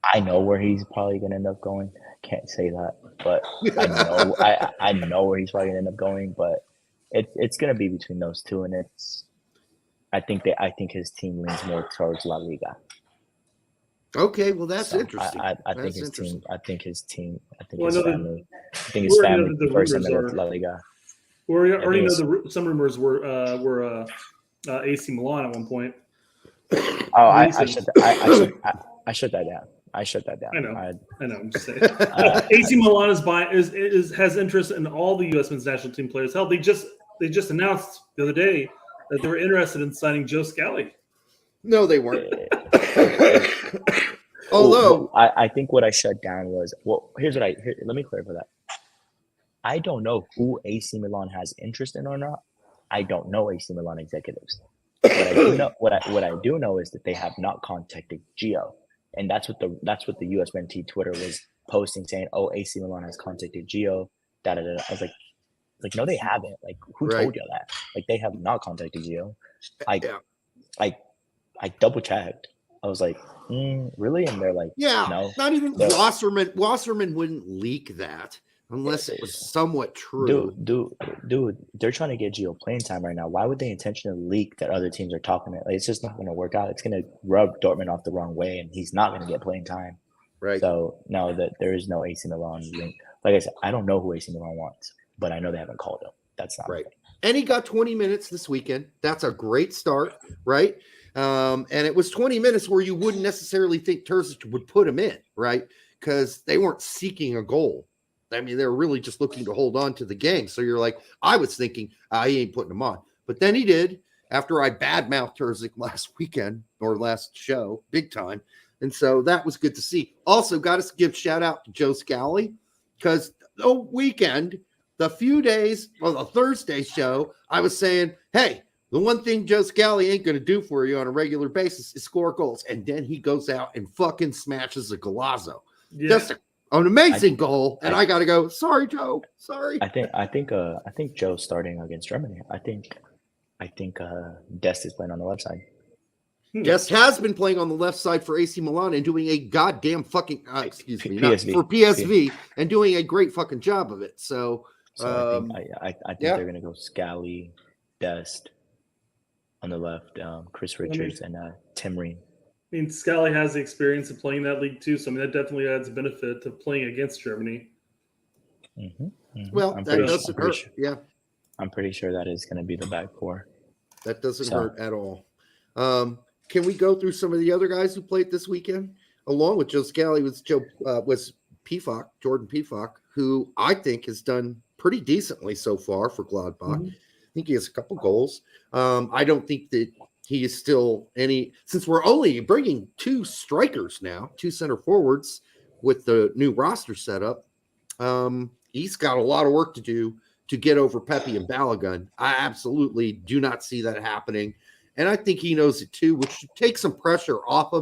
I know where he's probably going to end up going. I can't say that, but I know where he's probably going to end up going. But it's going to be between those two, and I think his team leans more towards La Liga. Okay, well that's interesting. I think his team. I think his family. I think his family first and then La Liga. We already know some rumors were AC Milan at one point. Oh, I shut that down. I shut that down. I know. I'm just saying. AC Milan has interest in all the U.S. men's national team players. Hell, they just announced the other day that they were interested in signing Joe Scally. No, they weren't. Although I think what I shut down was let me clarify that. I don't know who AC Milan has interest in or not. I don't know AC Milan executives. What I do know is that they have not contacted Gio, and that's what the USMNT Twitter was posting, saying, "Oh, AC Milan has contacted Gio." Da da da. I was like, no, they haven't. Like, who told you that? Like, they have not contacted Gio. I double checked. I was like, really? And they're like, no. Not even Wasserman. Wasserman wouldn't leak that unless it was somewhat true. Dude, they're trying to get Gio playing time right now. Why would they intentionally leak that other teams are talking it? Like, it's just not going to work out. It's going to rub Dortmund off the wrong way, and he's not going to get playing time. Right. So, no, that there is no AC Milan link. Like I said, I don't know who AC Milan wants, but I know they haven't called him. That's not right. And he got 20 minutes this weekend. That's a great start, right? And it was 20 minutes where you wouldn't necessarily think Terzic would put him in, right? Because they weren't seeking a goal. I mean, they're really just looking to hold on to the game. So you're like, I was thinking, he ain't putting him on. But then he did, after I badmouthed Terzic last weekend or last show, big time. And so that was good to see. Also, got to give shout out to Joe Scally, because the weekend, the Thursday show, I was saying, hey, the one thing Joe Scally ain't going to do for you on a regular basis is score goals. And then he goes out and fucking smashes a golazo. Yeah. Just an amazing goal. And I got to go, sorry, Joe. Sorry. I think Joe's starting against Germany. I think Dest is playing on the left side. Dest has been playing on the left side for AC Milan and doing a goddamn fucking for PSV and doing a great fucking job of it. So I think they're gonna go Scally, Dest on the left, Chris Richards and Tim Ream. I mean, Scally has the experience of playing that league too, so I mean that definitely adds a benefit to playing against Germany. Mm-hmm, mm-hmm. Well, that doesn't hurt. Yeah, I'm pretty sure that is going to be the back four. That doesn't hurt at all. can we go through some of the other guys who played this weekend? Along with Joe Scally was Pefok, Jordan Pefok, who I think has done pretty decently so far for Gladbach. Mhm. I think he has a couple goals. I don't think that he is still since we're only bringing 2 strikers now, 2 center forwards with the new roster setup. He's got a lot of work to do to get over Pepe and Balogun. I absolutely do not see that happening. And I think he knows it too, which should take some pressure off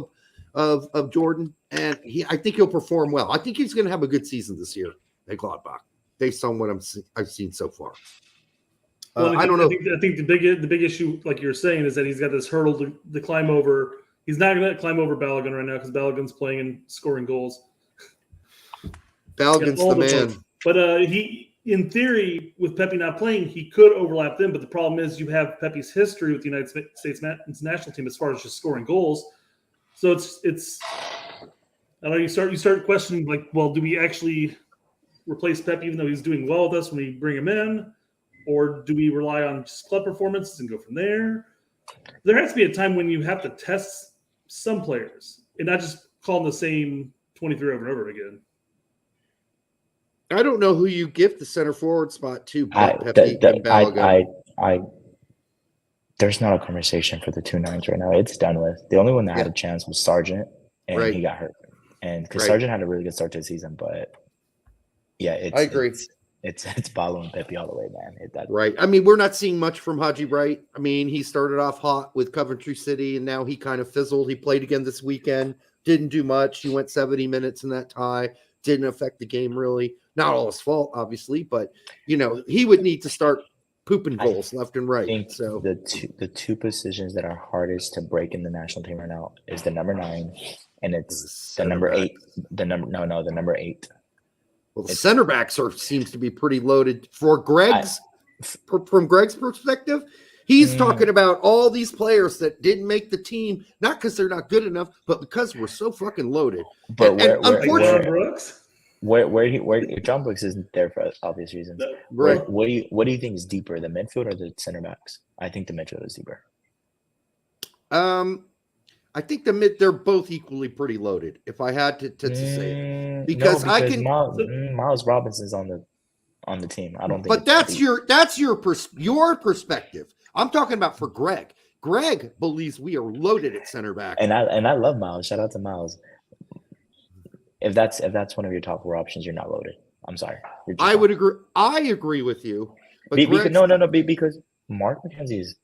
of Jordan. And I think he'll perform well. I think he's going to have a good season this year at Gladbach, based on what I've seen so far. Well, I don't know. I think the big issue, like you're saying, is that he's got this hurdle to climb over. He's not going to climb over Balogun right now because Balogun's playing and scoring goals. Balogun's the man. But he, in theory, with Pepe not playing, he could overlap them. But the problem is you have Pepe's history with the United States national team as far as just scoring goals. So it's I don't know. You start questioning, like, well, do we actually replace Pepe even though he's doing well with us when we bring him in, or do we rely on just club performances and go from there? There has to be a time when you have to test some players and not just call them the same 23 over and over again. I don't know who you give the center forward spot to. Pepe and Balogun. There's not a conversation for the 2 nines right now. It's done with. The only one that had a chance was Sargent, and he got hurt. And because Sargent had a really good start to the season, but yeah, I agree. It's Balo and Pepe all the way, man. Right. I mean, we're not seeing much from Haji Wright. I mean, he started off hot with Coventry City, and now he kind of fizzled. He played again this weekend. Didn't do much. He went 70 minutes in that tie. Didn't affect the game really. Not all his fault, obviously, but he would need to start pooping goals left and right. I think so the two positions that are hardest to break in the national team right now is the number 9, and it's the number 8. The number 8. Well, the center backs seems to be pretty loaded for Greg's from Greg's perspective. He's talking about all these players that didn't make the team, not because they're not good enough, but because we're so fucking loaded. But unfortunately, where John Brooks isn't there for obvious reasons. Right. What do you think is deeper, the midfield or the center backs? I think the midfield is deeper. I think they're both equally pretty loaded. If I had to say it, because I can. Miles Robinson's on the team. I don't think. But that's your perspective. I'm talking about for Greg. Greg believes we are loaded at center back, and I love Miles. Shout out to Miles. If that's one of your top 4 options, you're not loaded. I'm sorry. I would agree. I agree with you. But because Mark McKenzie is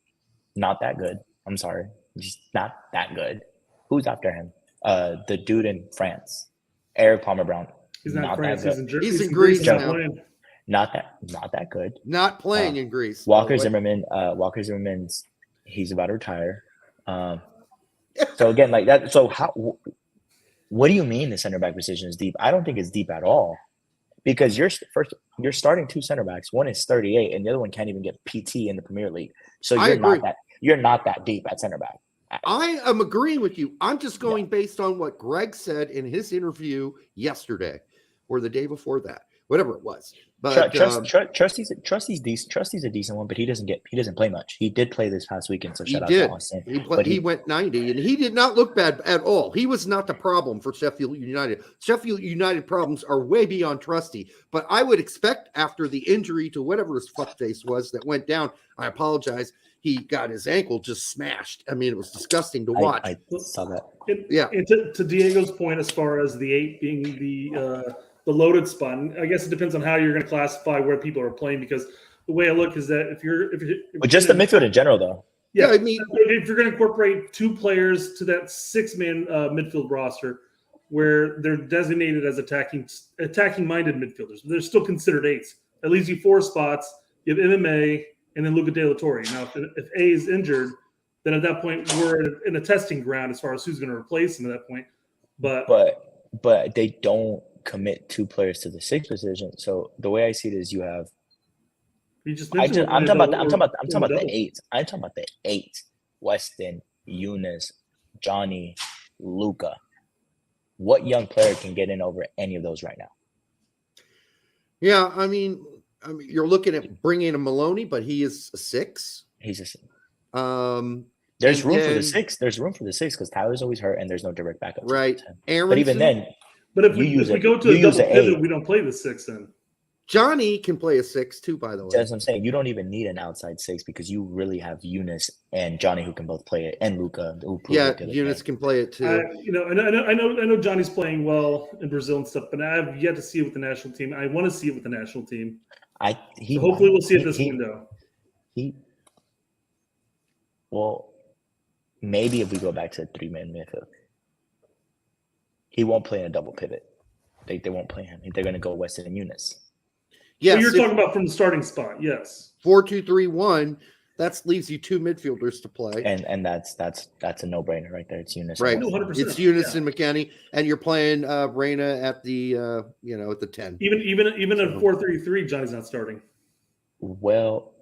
not that good. I'm sorry. He's not that good. Who's after him? The dude in France, Eric Palmer Brown. He's not France. He's in Greece now. Not that good. Not playing in Greece. Walker Zimmerman's he's about to retire. So again, like that. So what do you mean the center back position is deep? I don't think it's deep at all, because you're starting 2 center backs. One is 38, and the other one can't even get PT in the Premier League. So you're not that deep at center back. I am agreeing with you. I'm just going based on what Greg said in his interview yesterday or the day before that, whatever it was. But Trusty's decent. Trusty's a decent one, but he doesn't play much. He did play this past weekend, so shout out to Austin. He went 90, and he did not look bad at all. He was not the problem for Sheffield United. Sheffield United problems are way beyond Trusty. But I would expect after the injury to whatever his fuckface was that went down, I apologize, he got his ankle just smashed. I mean, it was disgusting to watch. I saw that. And to Diego's point, as far as the 8 being the loaded spot, and I guess it depends on how you're going to classify where people are playing, because the way I look is that if you're just the midfield in general, though. Yeah, I mean, if you're going to incorporate 2 players to that 6-man midfield roster, where they're designated as attacking-minded midfielders, they're still considered 8s. That leaves you 4 spots. You have MMA and then Luca De La Torre. Now, if A is injured, then at that point we're in a testing ground as far as who's going to replace him at that point. But they don't commit 2 players to the 6th position. So the way I see it is you have. I'm talking about the 8. I'm talking about the 8. Weston, Eunice, Johnny, Luca. What young player can get in over any of those right now? Yeah, I mean, you're looking at bringing in Maloney, but he is a 6. He's a 6. There's And room for the then- 6. There's room for the 6 because Tyler's always hurt and there's no direct backup. to Right. the 10. Aaronson, But even then, But if You we use it- go to you a double use the pivot, 8. we don't play the 6 then. Johnny can play a 6 too, by the way. that's what I'm saying. You don't even need an outside 6 because you really have Eunice and Johnny who can both play it, and Luca who proved Yeah, it the other Eunice day. can play it too. I know Johnny's playing well in Brazil and stuff, but I have yet to see it with the national team. I want to see it with the national team. So hopefully we'll see it this window. Well, maybe if we go back to 3-man midfield, he won't play in a double pivot. They won't play him. They're going to go Weston and Eunice. Yes, Well, you're talking about from the starting spot, yes. 4-2-3-1. That leaves you 2 midfielders to play. And that's a no-brainer right there. It's Eunice. Right. and No, Weston. 100%. It's Eunice and McKennie, and you're playing Reyna at the at the 10. Even at 4-3-3, Johnny's not starting. Well,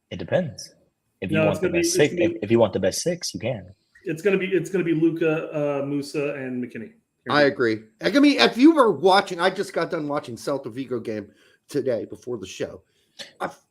it depends. If you No, want it's the gonna be- best it's 6, gonna be- if you want the best 6, you can. It's gonna be Luca, Musah, and McKennie. I agree. I mean, if you were watching, I just got done watching Celta Vigo game today before the show.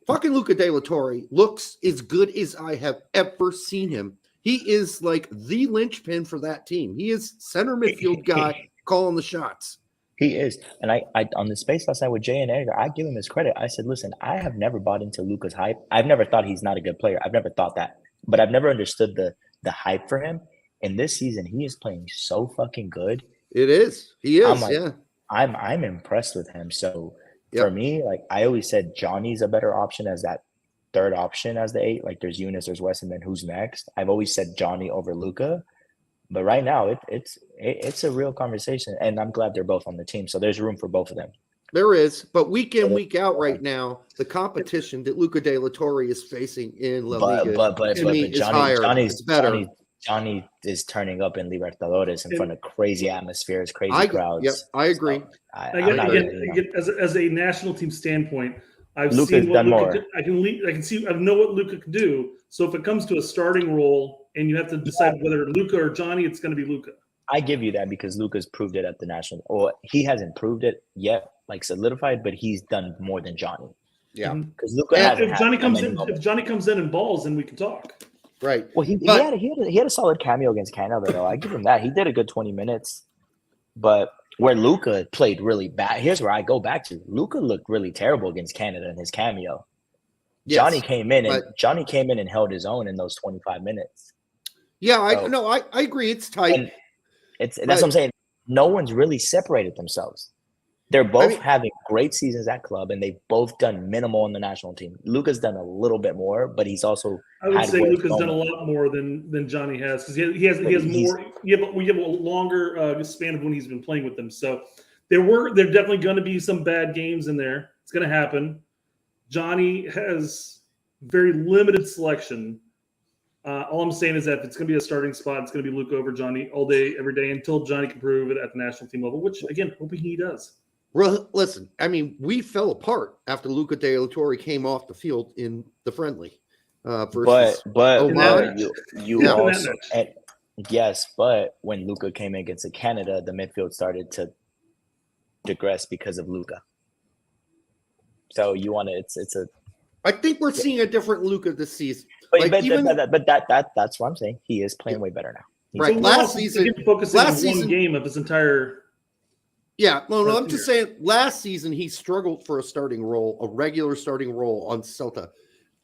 Fucking Luca De La Torre looks as good as I have ever seen him. He is like the linchpin for that team. He is center midfield guy calling the shots. He is. And I on the space last night with Jay and Edgar, I give him his credit. I said, listen, I have never bought into Luca's hype. I've never thought he's not a good player. I've never thought that. But I've never understood the hype for him. And this season, he is playing so fucking good. It is. He is. I'm like, yeah. I'm impressed with him. So Yep. for me, like I always said, Johnny's a better option as that third option as the 8. Like there's Eunice, there's Wes, and then who's next? I've always said Johnny over Luca. But right now, it's a real conversation, and I'm glad they're both on the team. So there's room for both of them. There is, but week in, week out right now, the competition that Luca De La Torre is facing in La Liga But to me is higher. It's better. Johnny is turning up in Libertadores in front of crazy atmospheres, crazy Yep, crowds. I agree. So Again, as a national team standpoint, I've Luka's seen what done Luka more. can, I can see I know what Luca can do. So if it comes to a starting role and you have to decide whether Luca or Johnny, it's going to be Luca. I give you that because Luca's proved it at the national. Or he hasn't proved it yet, like solidified, but he's done more than Johnny. Yeah, Because Luca And hasn't. if Johnny had comes many in, moments. if Johnny comes in and balls, then we can talk. right. Well, he had a solid cameo against Canada, though. I give him that. He did a good 20 minutes. But where Luca played really bad, here's where I go back to. Luca looked really terrible against Canada in his cameo. Yes, Johnny came in but- and held his own in those 25 minutes. Yeah, So- I agree. It's tight. And that's what I'm saying. No one's really separated themselves. They're both having great seasons at club, and they've both done minimal on the national team. Luca's done a little bit more, but he's also I would had say great Luca's done a moments. lot more than Johnny has because he has more. We have a longer span of when he's been playing with them. So there definitely going to be some bad games in there. It's going to happen. Johnny has very limited selection. All I'm saying is that if it's going to be a starting spot, it's going to be Luca over Johnny all day, every day until Johnny can prove it at the national team level, which, again, hoping he does. Well, listen, I mean, we fell apart after Luca De La Torre came off the field in the friendly. Versus But Oman. you Yeah. also yes, but when Luca came in against Canada, the midfield started to digress because of Luca. So you want to it's a I think we're seeing a different Luca this season. but, Like, but, even- that's what I'm saying. He is playing way better now. He's- Right. So Last also, season- again, focusing last on season- one game of his entire. Yeah, no, That's I'm just saying last season he struggled for a starting role, a regular starting role on Celta.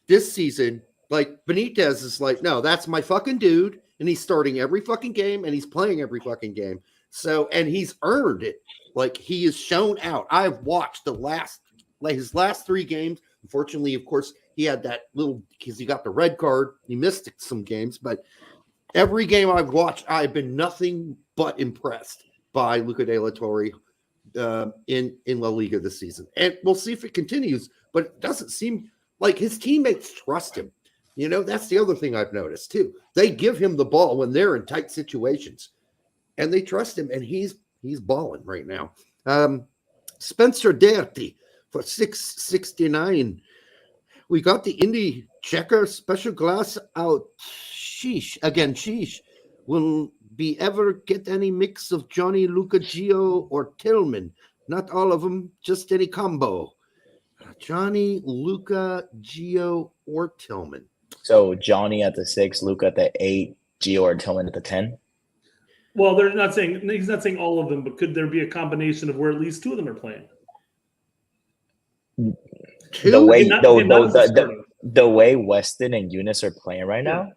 This season, like Benitez is like, no, that's my fucking dude, and he's starting every fucking game and he's playing every fucking game. So, and he's earned it. Like he is shown out. I've watched his last 3 games. Unfortunately, of course, he had that little because he got the red card. He missed some games, but every game I've watched, I've been nothing but impressed by Luca De La Torre in La Liga this season. And we'll see if it continues, but it doesn't seem like his teammates trust him. You know, that's the other thing I've noticed too. They give him the ball when they're in tight situations and they trust him, and he's balling right now. Spencer Dirty for $6.69. We got the Indie Checker special glass out. Sheesh. Will be ever get any mix of Johnny, Luca, Gio, or Tillman? Not all of them, just any combo. Johnny, Luca, Gio, or Tillman. So Johnny at the 6, Luca at the 8, Gio or Tillman at the 10. Well, he's not saying all of them, but could there be a combination of where at least 2 of them are playing? The way Not the way Weston and Eunice are playing right now,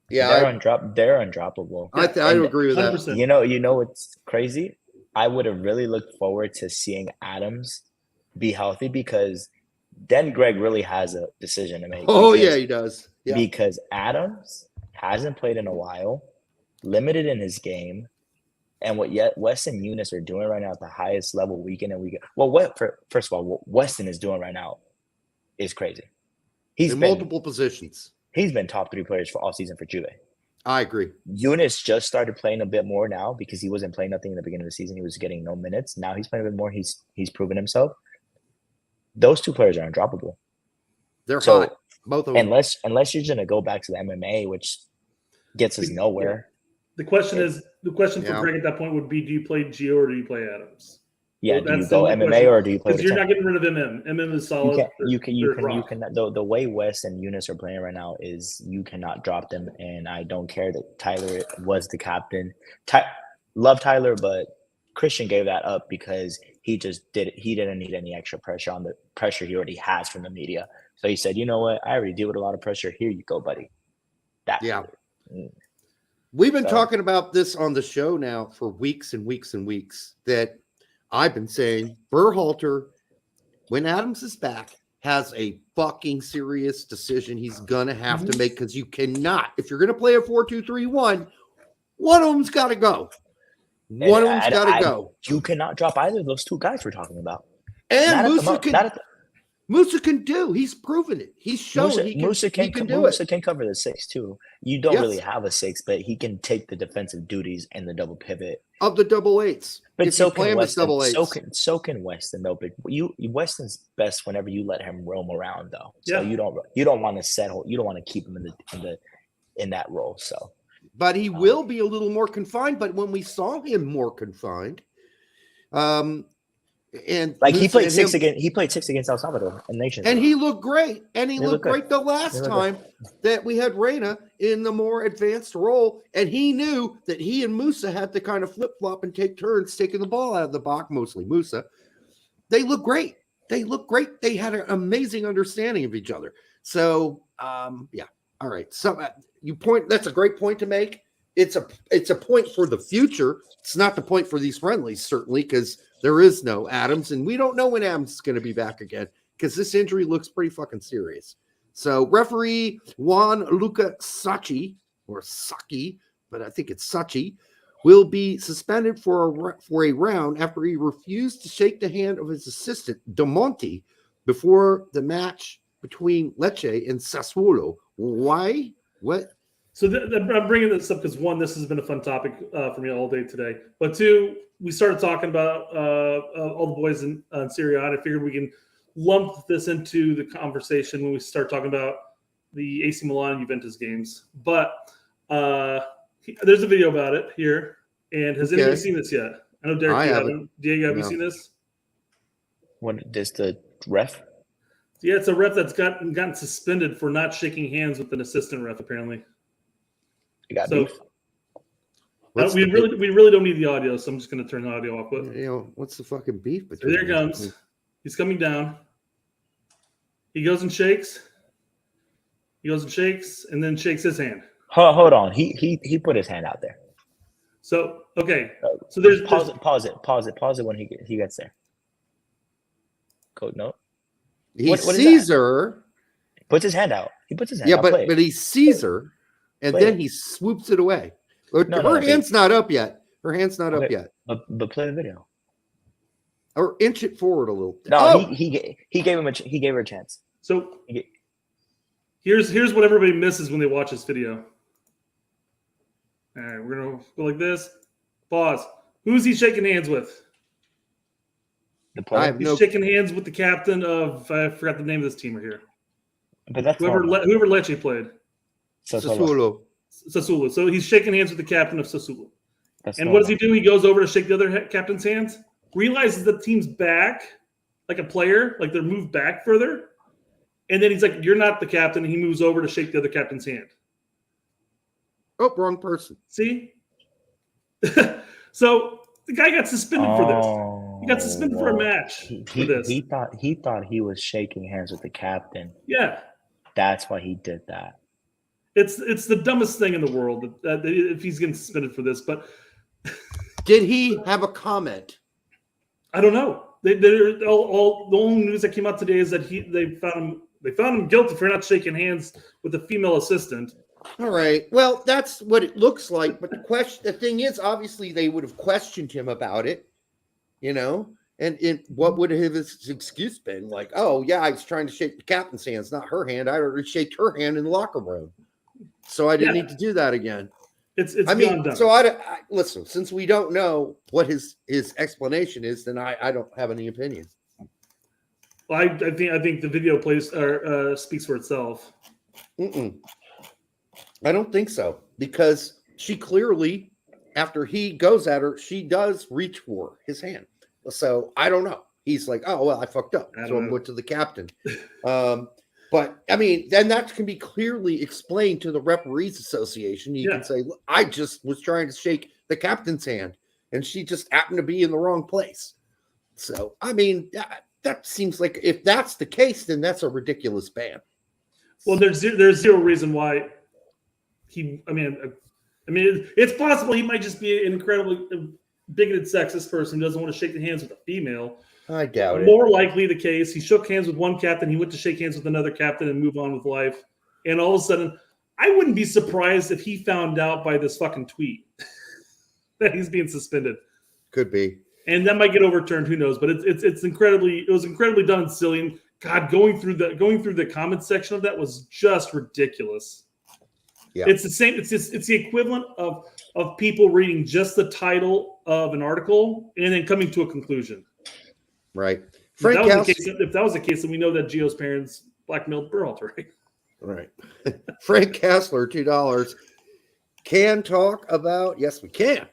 they're undroppable. I agree with that. 100%. You know what's crazy? I would have really looked forward to seeing Adams be healthy because then Greg really has a decision to make. Oh, yeah, he does. Yeah. Because Adams hasn't played in a while, limited in his game, and what Weston and Eunice are doing right now at the highest level week in and week out. Well, first of all, what Weston is doing right now is crazy. He's in been multiple positions. He's been top 3 players for all season for Juve. I agree. Eunice just started playing a bit more now because he wasn't playing nothing in the beginning of the season. He was getting no minutes. Now he's playing a bit more. He's proven himself. Those 2 players are undroppable. They're hot. Both of them. Unless you're going to go back to the MMA, which gets us nowhere. The question for Greg at that point would be: do you play Gio or do you play Adams? Yeah, So do you go MMA or do you play? Because you're not getting rid of MM. MM is solid. You can. The way West and Eunice are playing right now is you cannot drop them, and I don't care that Tyler was the captain. Love Tyler, but Christian gave that up because he didn't need any extra pressure on the pressure he already has from the media. So he said, you know what? I already deal with a lot of pressure. Here you go, buddy. We've been talking about this on the show now for weeks and weeks and weeks that I've been saying Berhalter, when Adams is back, has a fucking serious decision he's going to have to make because you cannot, if you're going to play a 4-2-3-1, one of them's got to go. One of them's got to go. You cannot drop either of those 2 guys we're talking about. And Musah can do. He's proven it. He's shown Musah can cover the 6 too. You don't really have a 6, but he can take the defensive duties and the double pivot of the double 8s. But so can Weston. So can Weston though. But Weston's best whenever you let him roam around though. So you don't want to settle. You don't want to keep him in that role. So, but he will be a little more confined. But when we saw him more confined, and like he played 6 against El Salvador in Nations, and he looked great. And he looked great the last time that we had Reyna in the more advanced role, and he knew that he and Musah had to kind of flip flop and take turns taking the ball out of the box. Mostly Musah. They look great. They had an amazing understanding of each other. So, yeah. All right. So that's a great point to make. It's a point for the future. It's not the point for these friendlies, certainly, because there is no Adams, and we don't know when Adams is going to be back again because this injury looks pretty fucking serious. So referee Juan Luca Sacchi, or Saki, but I think it's Sacchi, will be suspended for a round after he refused to shake the hand of his assistant, De Monti, before the match between Lecce and Sassuolo. Why? What? So I'm bringing this up because, 1, this has been a fun topic for me all day today. But 2, we started talking about all the boys in Serie A, and I figured we can lump this into the conversation when we start talking about the AC Milan and Juventus games. But there's a video about it here. And has anybody seen this yet? I know Derek, you haven't. Diego, have you seen this? When is the ref? Yeah, it's a ref that's gotten suspended for not shaking hands with an assistant ref, apparently. You got beef? We really don't need the audio, so I'm just going to turn the audio off. But what's the fucking beef? So there he comes. He's coming down. He goes and shakes. And then shakes his hand. Hold on. He put his hand out there. So okay. So there's pause it when he gets there. Code note. He sees her. Puts his hand out. He puts his hand out. Yeah, but he sees her. And then he swoops it away. Her hand's not up yet. Her hand's not up yet. But play the video. Or inch it forward a little. No, he gave her a chance. So here's what everybody misses when they watch this video. All right, we're gonna go like this. Pause. Who's he shaking hands with? He's shaking hands with the captain of I forgot the name of this team right here. But that's whoever Lecce played. Sassuolo. So he's shaking hands with the captain of Sassuolo. And what does he do? He goes over to shake the other captain's hands, realizes the team's back, like a player, like they're moved back further, And then he's like, "You're not the captain." And he moves over to shake the other captain's hand. Oh, wrong person. See? So the guy got suspended for this. He got suspended for a match for this. He thought he was shaking hands with the captain. Yeah. That's why he did that. It's the dumbest thing in the world that if he's getting suspended for this. But did he have a comment? I don't know. The only news that came out today is that they found him guilty for not shaking hands with a female assistant. All right. Well, that's what it looks like. But the thing is, obviously, they would have questioned him about it, And what would his excuse been? Like, oh yeah, I was trying to shake the captain's hands, not her hand. I already shaked her hand in the locker room, so I didn't need to do that again. It's done. So I listen. Since we don't know what his explanation is, then I don't have any opinion. Well, I think the video speaks for itself. I don't think so, because she clearly, after he goes at her, she does reach for his hand. So I don't know. He's like, oh, well, I fucked up. So I went to the captain. But I mean, then that can be clearly explained to the Referees Association. You can say, look, I just was trying to shake the captain's hand and she just happened to be in the wrong place. So, I mean, that seems like, if that's the case, then that's a ridiculous ban. Well, there's zero reason why I mean, it's possible he might just be an incredibly bigoted sexist person who doesn't want to shake the hands with a female. I doubt it. More likely the case, he shook hands with one captain, he went to shake hands with another captain and move on with life. And all of a sudden, I wouldn't be surprised if he found out by this fucking tweet that he's being suspended. Could be. And that might get overturned, who knows? But it was incredibly done and silly. And God, going through the comment section of that was just ridiculous. Yeah. It's the same. It's the equivalent of people reading just the title of an article and then coming to a conclusion. Right. If that was the case, then we know that Gio's parents blackmailed Berhalter, right? Right. Frank Kessler, $2. Can talk about, yes, we can,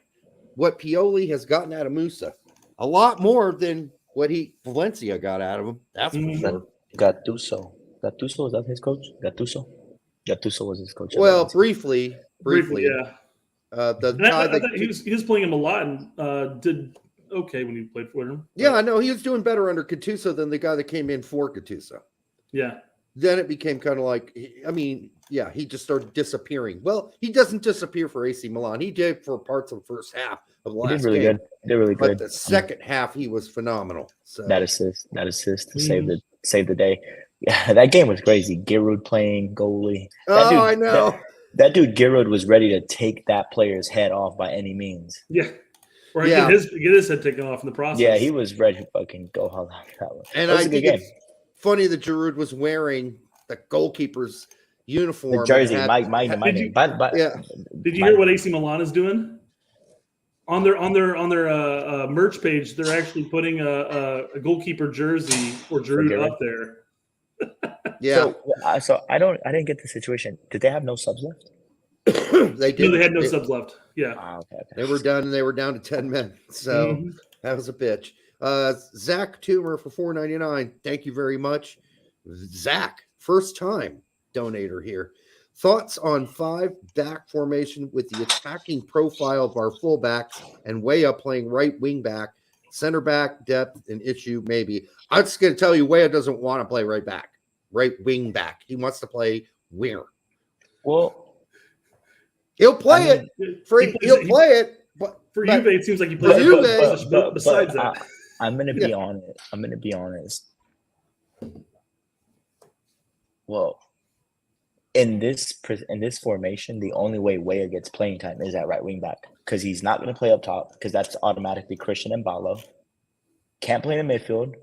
what Pioli has gotten out of Musah. A lot more than what Valencia got out of him. That's for sure. Gattuso, was that his coach? Gattuso was his coach. Well, briefly, yeah. I thought he was playing him a lot and did okay when he played for him. Yeah, I know he was doing better under Gattuso than the guy that came in for Gattuso. Yeah. Then it became kind of like, he just started disappearing. Well, he doesn't disappear for AC Milan. He did for parts of the first half of the last game. He did really good. But the second half, he was phenomenal. So that assist to save the day. Yeah, that game was crazy. Giroud playing goalie. I know. That dude Giroud was ready to take that player's head off by any means. Yeah. Or get his head taken off in the process. Yeah, he was ready to fucking go all out that one. And I think it's funny that Giroud was wearing the goalkeeper's uniform. The jersey, my Did you hear what AC Milan is doing? On their merch page, they're actually putting a goalkeeper jersey for Giroud up there. Yeah. So I didn't get the situation. Did they have no subs left? They did. No, they had no subs left. Yeah. Okay. They were done. They were down to 10 men. So that was a bitch. Zach Toomer for $4.99. Thank you very much. Zach, first time donator here. Thoughts on 5-back formation with the attacking profile of our fullbacks and Weah playing right wing back, center back depth an issue maybe. I'm just going to tell you, Weah doesn't want to play right wing back. He wants to play winger. Well, he'll play it. Play it. But for Juve, it seems like he plays it. But besides that, I'm going to be honest. I'm going to be honest. Well, in this formation, the only way Weah gets playing time is at right wing back, because he's not going to play up top, because that's automatically Christian and Ballo. Can't play in the midfield.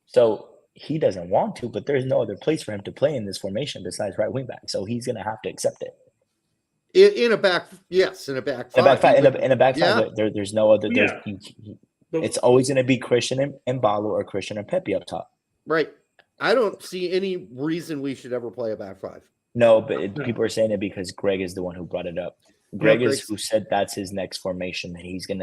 So he doesn't want to, but there's no other place for him to play in this formation besides right wing back. So he's going to have to accept it. In a back five. In a back five, there's no other. Yeah. It's always going to be Christian and Ballo or Christian and Pepe up top. Right. I don't see any reason we should ever play a back five. No, but people are saying it because Greg is the one who brought it up. Greg is who said that's his next formation. He's going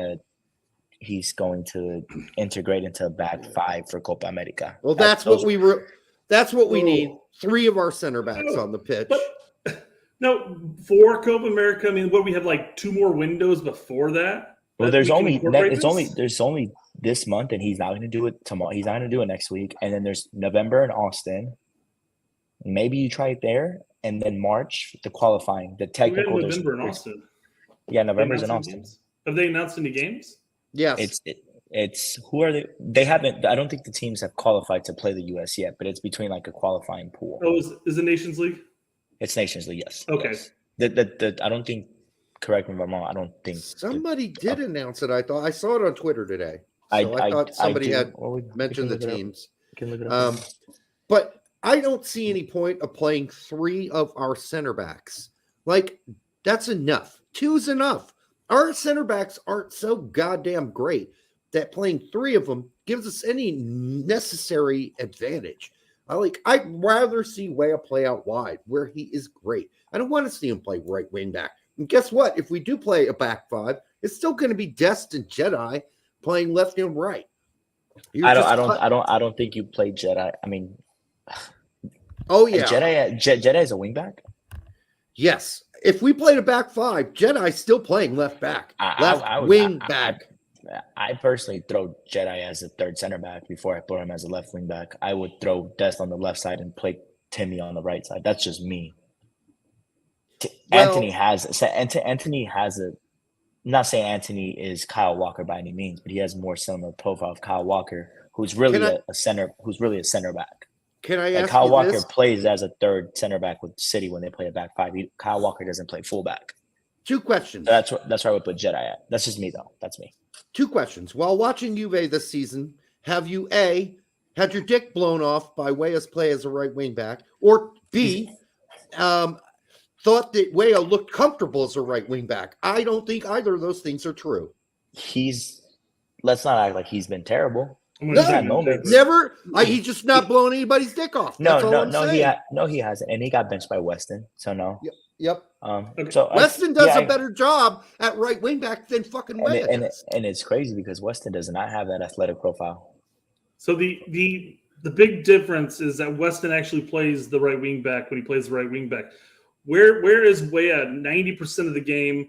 to integrate into a back five for Copa America. Well, that's what we were. That's what we need. 3 of our center backs on the pitch. But no, for Copa America, I mean, what we have like 2 more windows before that. Well, that there's we can only incorporate there's only this month, and he's not going to do it tomorrow. He's not going to do it next week, and then there's November in Austin. Maybe you try it there, and then March the qualifying, the technical. November in Austin. Yeah, November's in Austin. Have they announced any games? Yes. It's who are they? They haven't. I don't think the teams have qualified to play the US yet, but it's between like a qualifying pool. Oh, is it Nations League? It's Nations League, yes. Okay. Yes. The I don't think. Correct me if I'm wrong. I don't think Somebody did announce it. I thought I saw it on Twitter today. I thought somebody had we mentioned the can look it up. teams. We can look it up. But I don't see any point of playing 3 of our center backs. Like, that's enough. 2's enough. Our center backs aren't so goddamn great that playing 3 of them gives us any necessary advantage. I'd rather see Weah play out wide where he is great. I don't want to see him play right wing back. And guess what? If we do play a back 5, it's still going to be Dest and Jedi playing left and right. I don't think you play Jedi. I mean, oh yeah, Jedi is a wing back. Yes, if we played a back 5, Jedi's still playing left back, wing back. I personally throw Jedi as a third center back before I throw him as a left wing back. I would throw Dest on the left side and play Timmy on the right side. That's just me. Anthony has a. I'm not saying Anthony is Kyle Walker by any means, but he has more similar profile of Kyle Walker, who's really a center back. Can I ask Kyle you Walker this? plays as a third center back with City when they play a back 5. Kyle Walker doesn't play fullback. 2 questions. So that's where I would put Jedi at. That's just me though. That's me. 2 questions. While watching Juve this season, have you A, had your dick blown off by Weah's play as a right wing back, or B, thought that Weah looked comfortable as a right wing back? I don't think either of those things are true. Let's not act like he's been terrible. Never. He's just not blowing anybody's dick off. No, he hasn't, and he got benched by Weston. So no. Yep. So Weston does a better job at right wing back than fucking Weah. And it's crazy because Weston does not have that athletic profile. So the big difference is that Weston actually plays the right wing back when he plays the right wing back. Where is Weah 90% of the game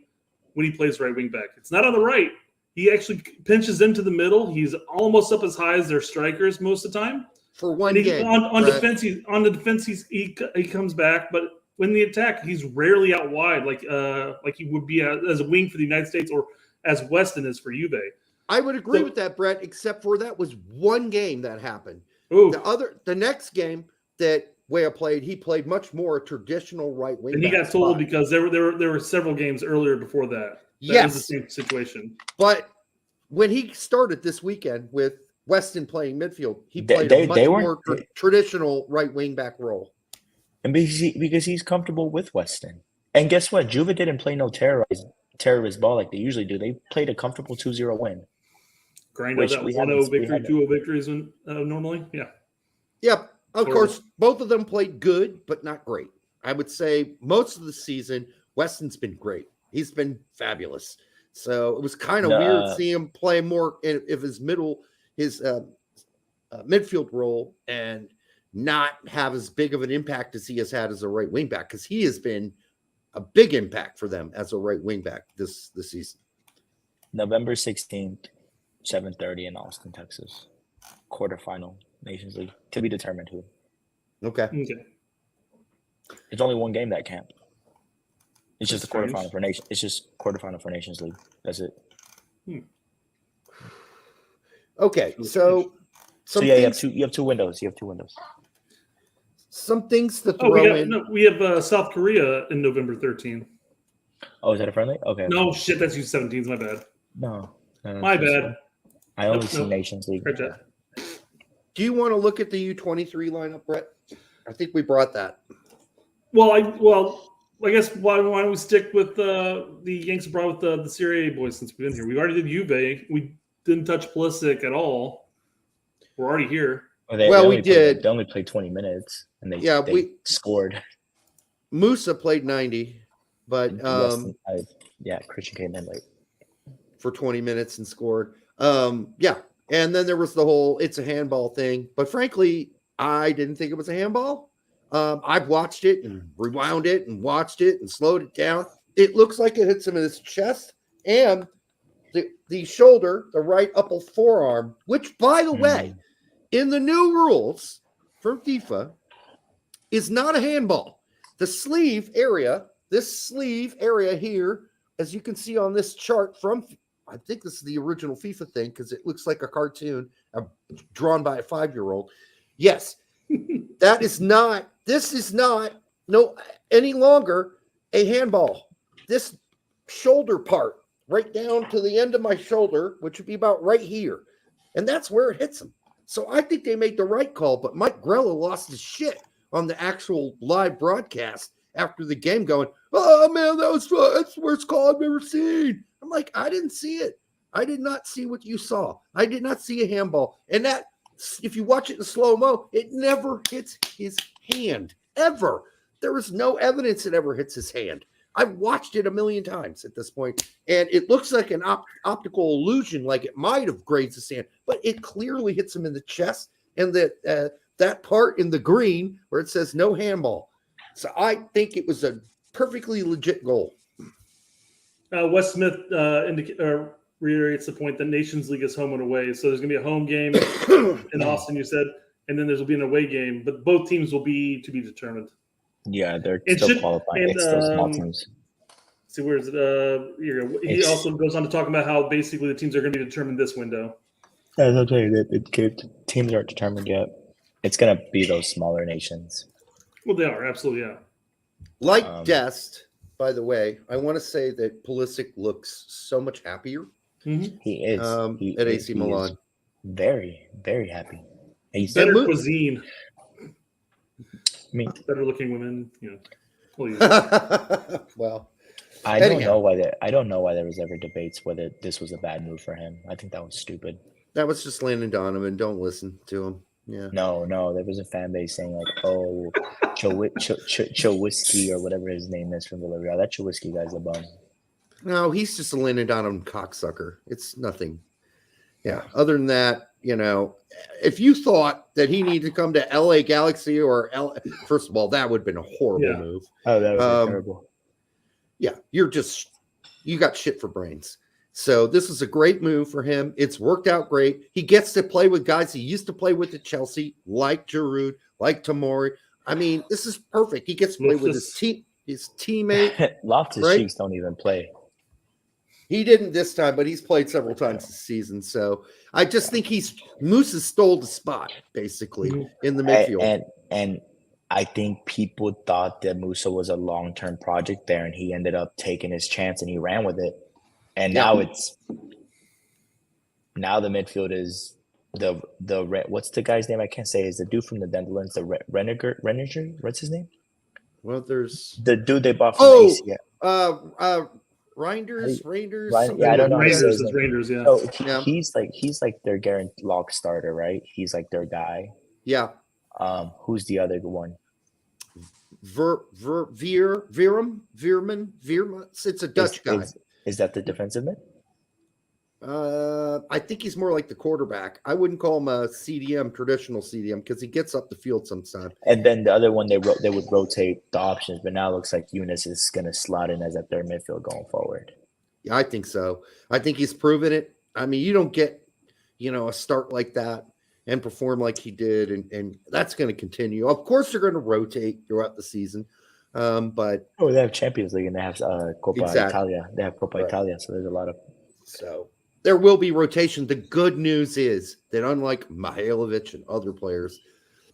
when he plays right wing back? It's not on the right. He actually pinches into the middle. He's almost up as high as their strikers most of the time. For one game. On defense, he comes back, but when the attack, he's rarely out wide like he would be as a wing for the United States or as Weston is for Juve. I would agree with that, Brett, except for that was one game that happened. Ooh. The next game that Weah played, he played much more traditional right wing. And he got told because there were several games earlier before that. That was the same situation. But when he started this weekend with Weston playing midfield, he played a much more traditional right wing back role. And because he's comfortable with Weston. And guess what? Juve didn't play no terrorist ball like they usually do. They played a comfortable 2-0 win. Grind out that 1-0 victory, 2-0 victories normally. Yeah. Yep. Of course, both of them played good, but not great. I would say most of the season, Weston's been great. He's been fabulous. So it was kind of weird seeing him play more of his midfield role and not have as big of an impact as he has had as a right wing back, because he has been a big impact for them as a right wing back this season. November 16th, 7:30 in Austin, Texas. Quarterfinal Nations League to be determined who. Okay. It's only one game that camp. It's just a quarterfinal for Nations. It's just quarterfinal for Nations League. That's it. Okay, so you have two windows. Some things to throw in. No, we have South Korea in November 13th. Oh, is that a friendly? Okay. No, shit, that's U17s. My bad. No. My bad. I only see Nations League. Do you want to look at the U23 lineup, Brett? I think we brought that. Well, I guess why don't we stick with the Yanks brought with the Serie A boys since we've been here. We already did Juve. We didn't touch Pulisic at all. We're already here. We did. They only played 20 minutes, and they scored. Musah played 90, but Christian came in late for 20 minutes and scored. And then there was the whole it's a handball thing. But frankly, I didn't think it was a handball. I've watched it and rewound it and watched it and slowed it down. It looks like it hits him in his chest and the shoulder, the right upper forearm, which, by the way, in the new rules from FIFA, is not a handball. The sleeve area, this sleeve area here, as you can see on this chart from, I think this is the original FIFA thing because it looks like a cartoon drawn by a 5-year-old. Yes, this is not any longer a handball. This shoulder part right down to the end of my shoulder, which would be about right here. And that's where it hits him. So I think they made the right call, but Mike Grella lost his shit on the actual live broadcast after the game going, oh man, that's the worst call I've ever seen. I'm like, I didn't see it. I did not see what you saw. I did not see a handball. And that, if you watch it in slow-mo, it never hits his hand, ever. There is no evidence it ever hits his hand. I've watched it a million times at this point, and it looks like an optical illusion, like it might have grazed his hand, but it clearly hits him in the chest, and that part in the green where it says no handball. So I think it was a perfectly legit goal. Wes Smith reiterates the point that Nations League is home and away. So there's going to be a home game in Austin, you said, and then there's will be an away game, but both teams will be to be determined. Yeah, they're still qualifying. It's still small teams. See, where is it? Here. He also goes on to talk about how basically the teams are going to be determined this window. As I'll tell you, that teams aren't determined yet. It's going to be those smaller nations. Well, they are, absolutely, yeah. Like Dest, by the way, I want to say that Pulisic looks so much happier. Mm-hmm. He is. At AC Milan. Very, very happy. He's better cuisine. I mean, better looking women, Well, I don't know why there was ever debates whether this was a bad move for him. I think that was stupid. That was just Landon Donovan. Don't listen to him. Yeah. No, there was a fan base saying like, "Oh, Chowisky or whatever his name is from Villarreal. That Chowisky guy's a bum." No, he's just a Landon Donovan cocksucker. It's nothing. Yeah. Other than that, if you thought that he needed to come to LA Galaxy first of all, that would have been a horrible move. Oh, that was terrible. Yeah, you got shit for brains. So this is a great move for him. It's worked out great. He gets to play with guys he used to play with at Chelsea, like Giroud, like Tomori. I mean, this is perfect. He gets to play with his teammate. Loftus-Cheeks don't even play. He didn't this time, but he's played several times this season. So I just think Musah stole the spot, basically, in the midfield. And I think people thought that Musah was a long-term project there, and he ended up taking his chance and he ran with it. And now the midfield is the what's the guy's name? I can't say. Is the dude from the Netherlands, the Reiniger? What's his name? Well, there's the dude they bought from ACL. Reinders. Yeah, I don't know. Reinders, yeah. So he's like their guaranteed lock starter, right? He's like their guy. Yeah. Who's the other one? Veerman. It's a Dutch guy. Is that the defensive mid? I think he's more like the quarterback. I wouldn't call him a traditional CDM, because he gets up the field sometimes. And then the other one, they would rotate the options, but now it looks like Eunice is going to slot in as a third midfield going forward. Yeah, I think so. I think he's proven it. I mean, you don't get, a start like that and perform like he did, and that's going to continue. Of course, they're going to rotate throughout the season. But they have Champions League and they have Coppa Italia. They have Coppa Italia, so there's a lot of. So there will be rotation. The good news is that unlike Mihailovic and other players,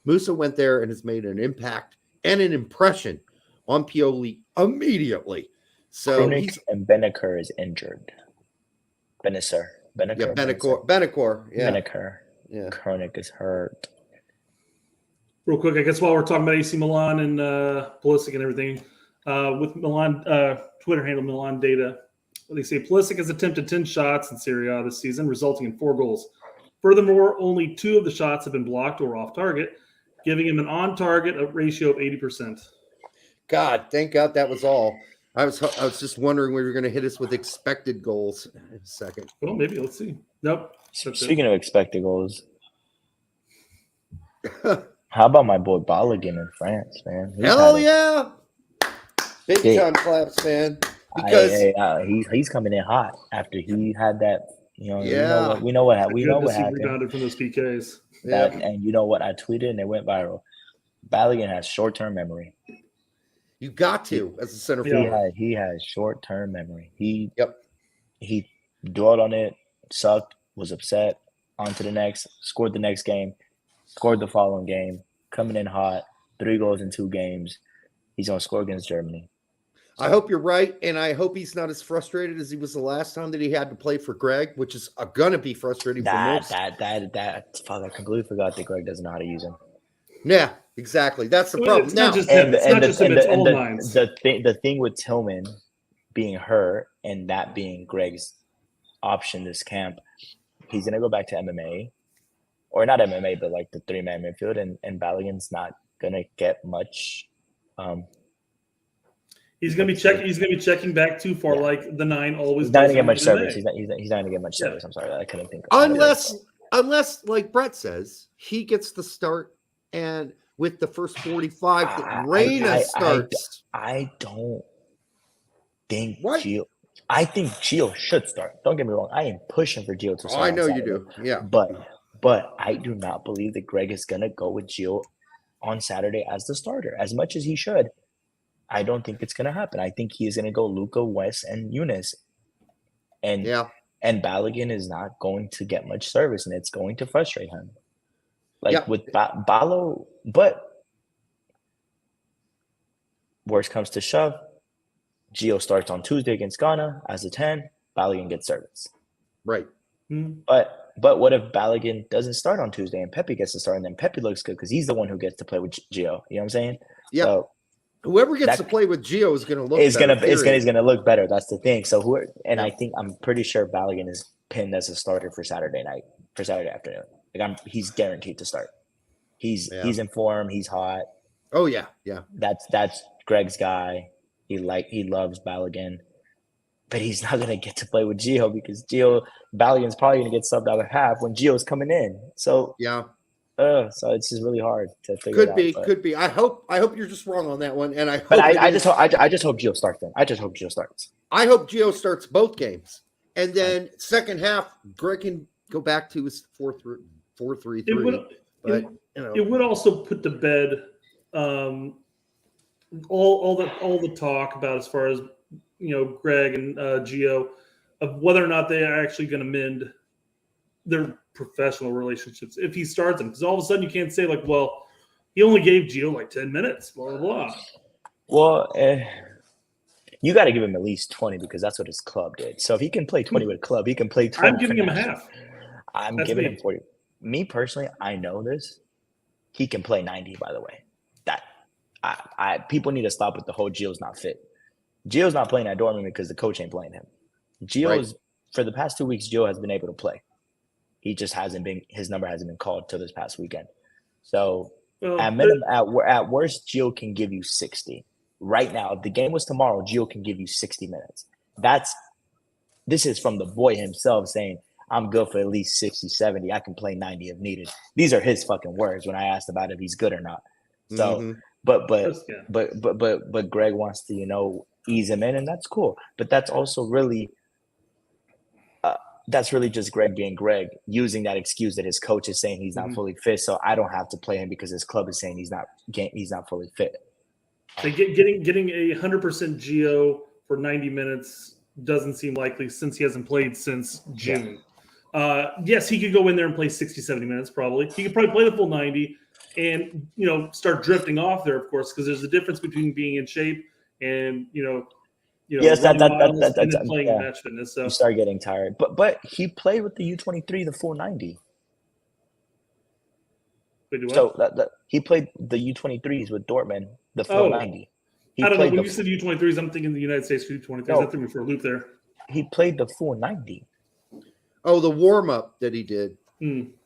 Musah went there and has made an impact and an impression on Pioli immediately. So and Benacer is injured. Benacer. Benacer. Yeah. Benacer. Yeah. Kronik is hurt. Real quick, I guess while we're talking about AC Milan and Pulisic and everything, with Milan Twitter handle Milan Data, they say Pulisic has attempted 10 shots in Serie A this season, resulting in 4 goals. Furthermore, only 2 of the shots have been blocked or off target, giving him an on-target ratio of 80%. God, thank God that was all. I was just wondering we were going to hit us with expected goals in a second. Well, maybe. Let's see. Nope. Speaking of expected goals, How about my boy Balogun in France, man? Hell yeah! Big time claps, man. Because he's coming in hot after he had that. Yeah. We know what Goodness, he happened. rebounded from those PKs. That and you know what I tweeted and it went viral. Balogun has short-term memory. you got to as a center forward. He has short-term memory. He Yep. dwelled on it, sucked, was upset, on to the next, scored the next game, scored the following game, coming in hot, 3 goals in 2 games. He's gonna score against Germany. I hope you're right, and I hope he's not as frustrated as he was the last time that he had to play for Greg, which is gonna be frustrating for most. Fuck, I completely forgot that Greg doesn't know how to use him. Yeah, exactly. That's the problem. It's Now, not just him. It's not just him. It's all lines. The thing with Tillman being hurt and that being Greg's option this camp, he's gonna go back to MMA, or not MMA, but like the 3-man midfield, and Balogun's not gonna get much. He's gonna be checking back too far, like the 9 always. He's not gonna does get in much MMA. service. He's not gonna get much service. I'm sorry, I couldn't think. Unless, like Brett says, he gets the start, and with the first 45, Reyna starts. I don't think What? Gio. I think Gio should start. Don't get me wrong. I am pushing for Gio to start. I on know you Saturday. do. Yeah. But I do not believe that Greg is gonna go with Gio on Saturday as the starter, as much as he should. I don't think it's gonna happen. I think he is gonna go Luca, Wes, and Eunice. And Balogun is not going to get much service, and it's going to frustrate him. With Balo, but worst comes to shove, Gio starts on Tuesday against Ghana as a 10. Balogun gets service. Right. But what if Balogun doesn't start on Tuesday and Pepe gets to start, and then Pepe looks good because he's the one who gets to play with Gio? You know what I'm saying? Yeah. So, whoever gets to play with Gio is going to look. It's better, gonna look better. That's the thing. So I'm pretty sure Balogun is pinned as a starter for Saturday afternoon. He's guaranteed to start. He's in form. He's hot. Oh yeah. That's Greg's guy. He loves Balogun, but he's not gonna get to play with Gio because Balogun's probably gonna get subbed out of half when Gio's coming in. So yeah. So it's just really hard to figure it out. Could be. I hope you're just wrong on that one. And I just hope Gio starts then. I just hope Gio starts. I hope Gio starts both games. And then second half, Greg can go back to his 4-3-3. It would also put to bed all the talk about as far as Greg and Gio of whether or not they are actually going to mend their professional relationships if he starts them, because all of a sudden you can't say like, well, he only gave Gio like 10 minutes, blah blah blah. Well, you got to give him at least 20 because that's what his club did. So if he can play 20 with a club, he can play 20. I'm giving him a half. I'm giving him 40. Me personally, I know this. He can play 90. By the way, people need to stop with the whole Gio's not fit. Gio's not playing at Dortmund because the coach ain't playing him. For the past 2 weeks, Gio has been able to play. He just his number hasn't been called till this past weekend. So at worst, Gio can give you 60. Right now, if the game was tomorrow, Gio can give you 60 minutes. This is from the boy himself saying, I'm good for at least 60, 70. I can play 90 if needed. These are his fucking words when I asked about if he's good or not. So, but Greg wants to, ease him in, and that's cool. But that's also really just Greg being Greg, using that excuse that his coach is saying he's not fully fit, so I don't have to play him because his club is saying he's not fully fit. So getting a 100% Gio for 90 minutes doesn't seem likely since he hasn't played since June. Yes, he could go in there and play 60, 70 minutes probably. He could probably play the full 90 and, start drifting off there, of course, because there's a difference between being in shape and, yes, that's playing match fitness. So you start getting tired. But he played with the U23 the full 90. So he played the U23s with Dortmund the full 90. I don't know. When you said U23s, I'm thinking the United States U23s. I threw me for a loop there. He played the full 90. Oh, the warm up that he did.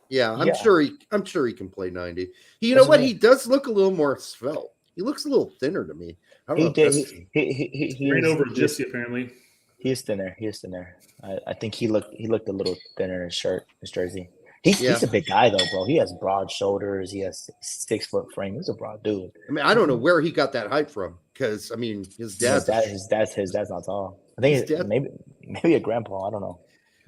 Yeah, I'm sure he can play 90. You know what? He does look a little more svelte. He looks a little thinner to me. He ran over Gypsy apparently. He is thinner. I think he looked a little thinner in his jersey. He's a big guy though, bro. He has broad shoulders. He has 6-foot frame. He's a broad dude. I mean, I don't know where he got that height from because, I mean, his dad's not tall. I think maybe a grandpa. I don't know.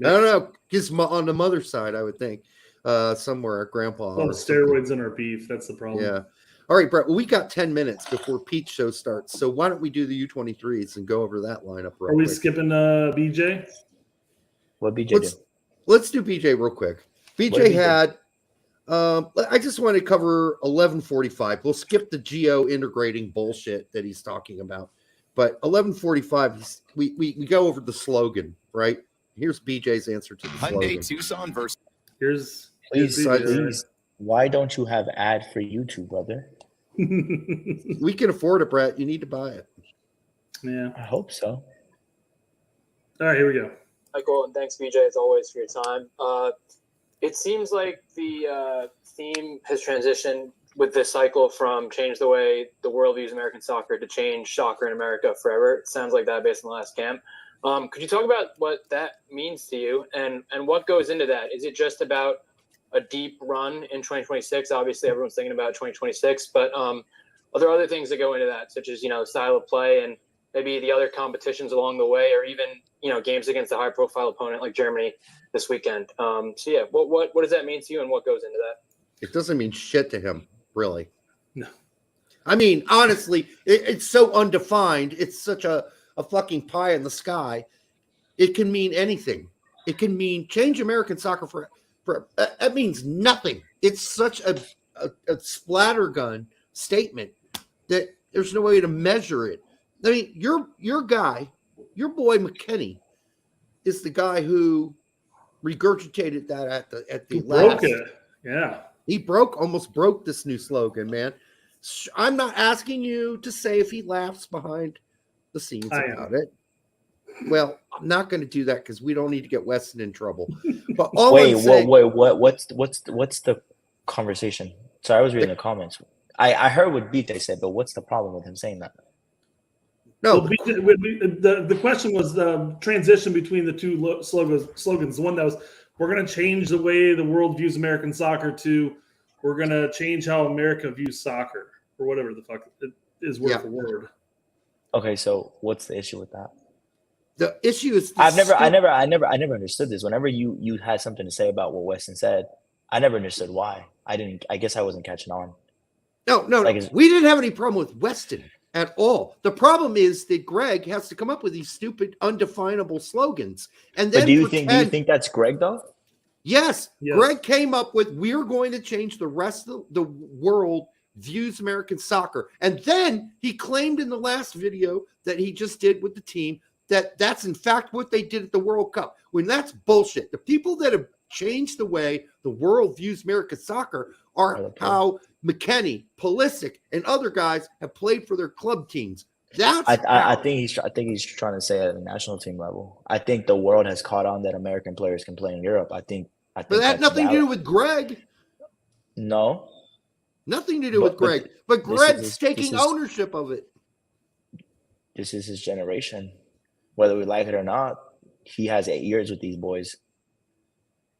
I don't know. His on the mother's side, I would think, somewhere, grandpa. Well, steroids in our beef. That's the problem. Yeah. All right, Brett. Well, we got 10 minutes before Pete's show starts, so why don't we do the U23s and go over that lineup real Are we quick? skipping BJ? What BJ do? Let's do BJ real quick. BJ had. I just want to cover 11:45. We'll skip the geo integrating bullshit that he's talking about, but 11:45. We go over the slogan, right? Here's BJ's answer to the slogan. Hyundai Tucson versus. Please. Why don't you have ad for YouTube, brother? We can afford it, Brett. You need to buy it. Yeah, I hope so. All right, here we go. Michael, and thanks, BJ, as always, for your time. It seems like the theme has transitioned with this cycle from change the way the world views American soccer to change soccer in America forever. It sounds like that based on the last camp. Could you talk about what that means to you and what goes into that? Is it just about a deep run in 2026? Obviously, everyone's thinking about 2026, but are there other things that go into that, such as, style of play and maybe the other competitions along the way, or even, games against a high-profile opponent like Germany this weekend? What does that mean to you, and what goes into that? It doesn't mean shit to him, really. No. I mean, honestly, it's so undefined. It's such a fucking pie in the sky. It can mean anything. It can mean change American soccer for that means nothing. It's such a splattergun statement that there's no way to measure it. I mean, your guy, your boy McKennie, is the guy who regurgitated that at the last. Broke it. Yeah. He almost broke this new slogan, man. I'm not asking you to say if he laughs behind the scenes about it. Well, I'm not going to do that because we don't need to get Weston in trouble. But what's the conversation? Sorry, I was reading the comments. I heard what Beat they said, but what's the problem with him saying that? No, the question was the transition between the two slogans. The one that was, we're going to change the way the world views American soccer to, we're going to change how America views soccer, or whatever the fuck it is word for word. Okay, so what's the issue with that? The issue is I never understood this. Whenever you had something to say about what Weston said, I never understood why. I guess I wasn't catching on. No. We didn't have any problem with Weston at all. The problem is that Greg has to come up with these stupid, undefinable slogans. And then do you think that's Greg though? Yes. Greg came up with, we're going to change the rest of the world views American soccer. And then he claimed in the last video that he just did with the team that's in fact what they did at the World Cup, when that's bullshit. The people that have changed the way the world views American soccer are how McKennie, Pulisic, and other guys have played for their club teams. I think he's trying to say at the national team level. I think the world has caught on that American players can play in Europe. I think but that had nothing to do with Greg. No. Nothing to do with Greg. But Greg's taking ownership of it. This is his generation. Whether we like it or not, he has 8 years with these boys.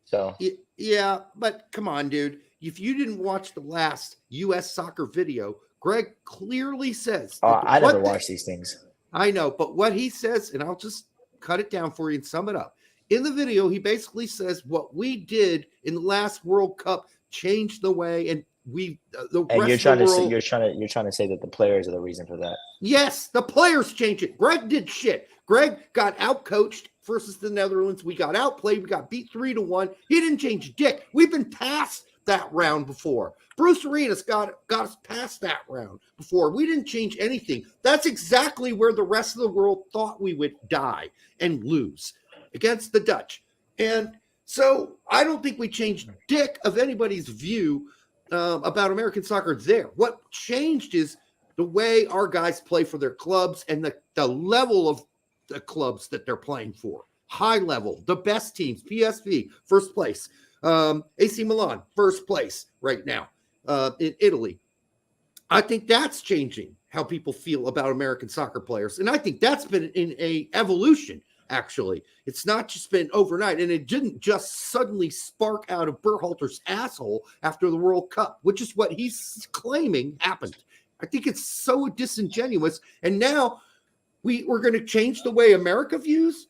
So yeah, but come on, dude. If you didn't watch the last U.S. soccer video, Greg clearly says. I never watch these things. I know, but what he says, and I'll just cut it down for you and sum it up. In the video, he basically says what we did in the last World Cup changed the way, and you're trying to say that the players are the reason for that. Yes, the players changed it. Greg did shit. Greg got outcoached versus the Netherlands. We got outplayed. We got beat 3-1. He didn't change dick. We've been past that round before. Bruce Arenas got us past that round before. We didn't change anything. That's exactly where the rest of the world thought we would die and lose against the Dutch. And so I don't think we changed dick of anybody's view about American soccer there. What changed is the way our guys play for their clubs and the level of the clubs that they're playing for. High level, the best teams, PSV, first place. AC Milan, first place right now in Italy. I think that's changing how people feel about American soccer players. And I think that's been in a evolution. actually. It's not just been overnight, and it didn't just suddenly spark out of Berhalter's asshole after the World Cup, which is what he's claiming happened. I think it's so disingenuous, and now we're going to change the way America views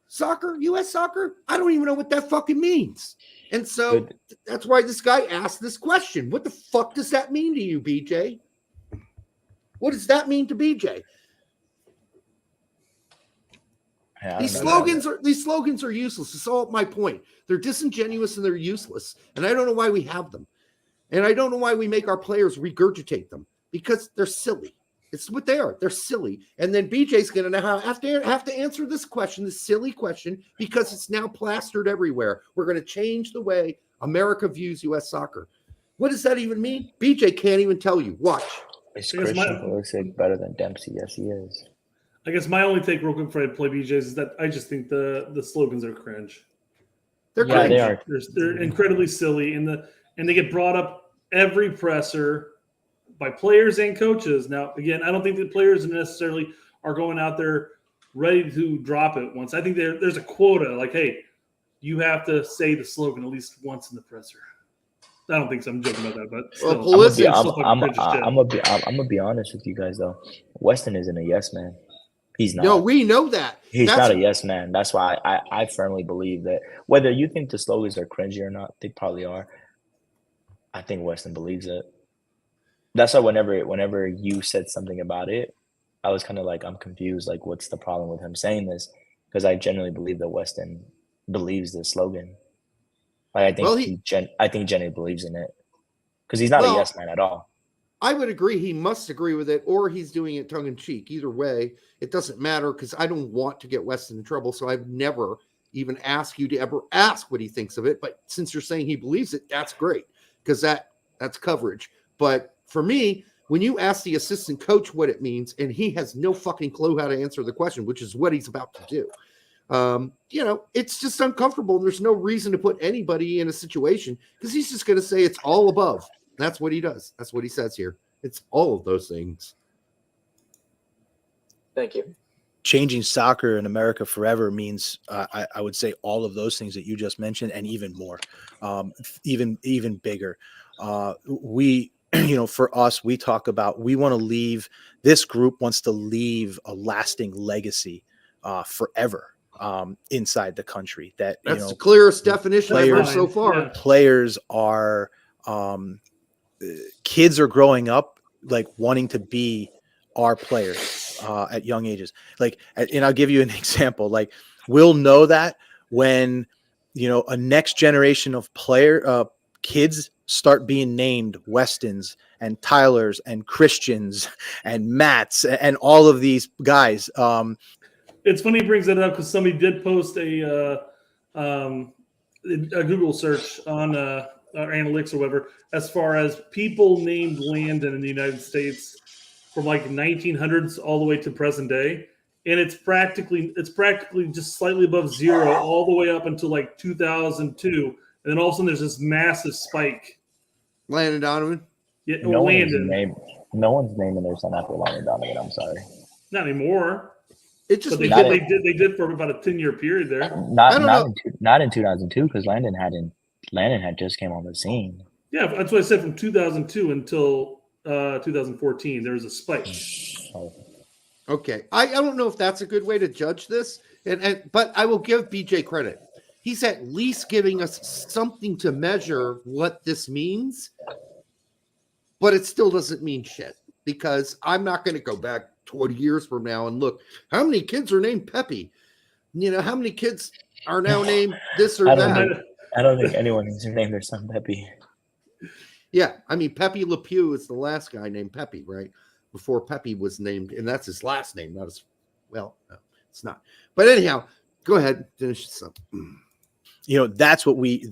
soccer, U.S. soccer. I don't even know what that fucking means. And so that's why this guy asked this question. What the fuck does that mean to you, BJ? What does that mean to BJ? These slogans are useless. It's all my point. They're disingenuous and they're useless. And I don't know why we have them. And I don't know why we make our players regurgitate them, because they're silly. It's what they are. They're silly. And then BJ's going to now have to answer this question, this silly question, because it's now plastered everywhere. We're going to change the way America views U.S. soccer. What does that even mean? BJ can't even tell you. Watch. Is Christian Pulisic better than Dempsey? Yes, he is. I guess my only take real quick before I play BJ's is that I just think the slogans are cringe. They're cringe. They are. They're incredibly silly, and they get brought up every presser by players and coaches. Now, again, I don't think the players necessarily are going out there ready to drop it once. I think there's a quota, like, hey, you have to say the slogan at least once in the presser. I don't think so. I'm joking about that, but still. I'm gonna be honest with you guys though. Weston isn't a yes man. He's not. No, we know that. He's not a yes man. That's why I firmly believe that whether you think the slogans are cringy or not, they probably are. I think Weston believes it. That's why whenever you said something about it, I was kind of like, I'm confused. Like, what's the problem with him saying this? Because I genuinely believe that Weston believes this slogan. Like, I think Jenny believes in it because he's not a yes man at all. I would agree. He must agree with it, or he's doing it tongue in cheek. Either way, it doesn't matter because I don't want to get Weston in trouble. So I've never even asked you to ever ask what he thinks of it. But since you're saying he believes it, that's great because that's coverage. But for me, when you ask the assistant coach what it means, and he has no fucking clue how to answer the question, which is what he's about to do, it's just uncomfortable. And there's no reason to put anybody in a situation because he's just going to say it's all above. That's what he does. That's what he says here. It's all of those things. Thank you. Changing soccer in America forever means I would say all of those things that you just mentioned and even more, even bigger. For us, we talk about this group wants to leave a lasting legacy forever inside the country. That's the clearest definition I've heard so far. Yeah. Players are kids are growing up like wanting to be our players at young ages. Like, and I'll give you an example. Like, we'll know that when a next generation of kids start being named Westons and Tylers and Christians and Matts and all of these guys. It's funny he brings that up because somebody did post a Google search on our analytics or whatever, as far as people named Landon in the United States from like 1900s all the way to present day. And it's practically just slightly above zero all the way up until like 2002. And then all of a sudden there's this massive spike. Landon Donovan? Yeah, no Landon. No one's naming their son after Landon Donovan. I'm sorry. Not anymore. It just they did for about a 10-year period there. Not in 2002 because Landon had just came on the scene. Yeah, that's what I said. From 2002 until 2014, there was a spike. Okay, I don't know if that's a good way to judge this, but I will give BJ credit. He's at least giving us something to measure what this means, but it still doesn't mean shit because I'm not going to go back 20 years from now and look how many kids are named Pepe. How many kids are now named this or that. I don't think anyone needs to name their son Pepe. Yeah, I mean Pepe Le Pew is the last guy named Pepe, right? Before Pepe was named, and that's his last name, not his. Well, no, it's not. But anyhow, go ahead, finish this up. That's what we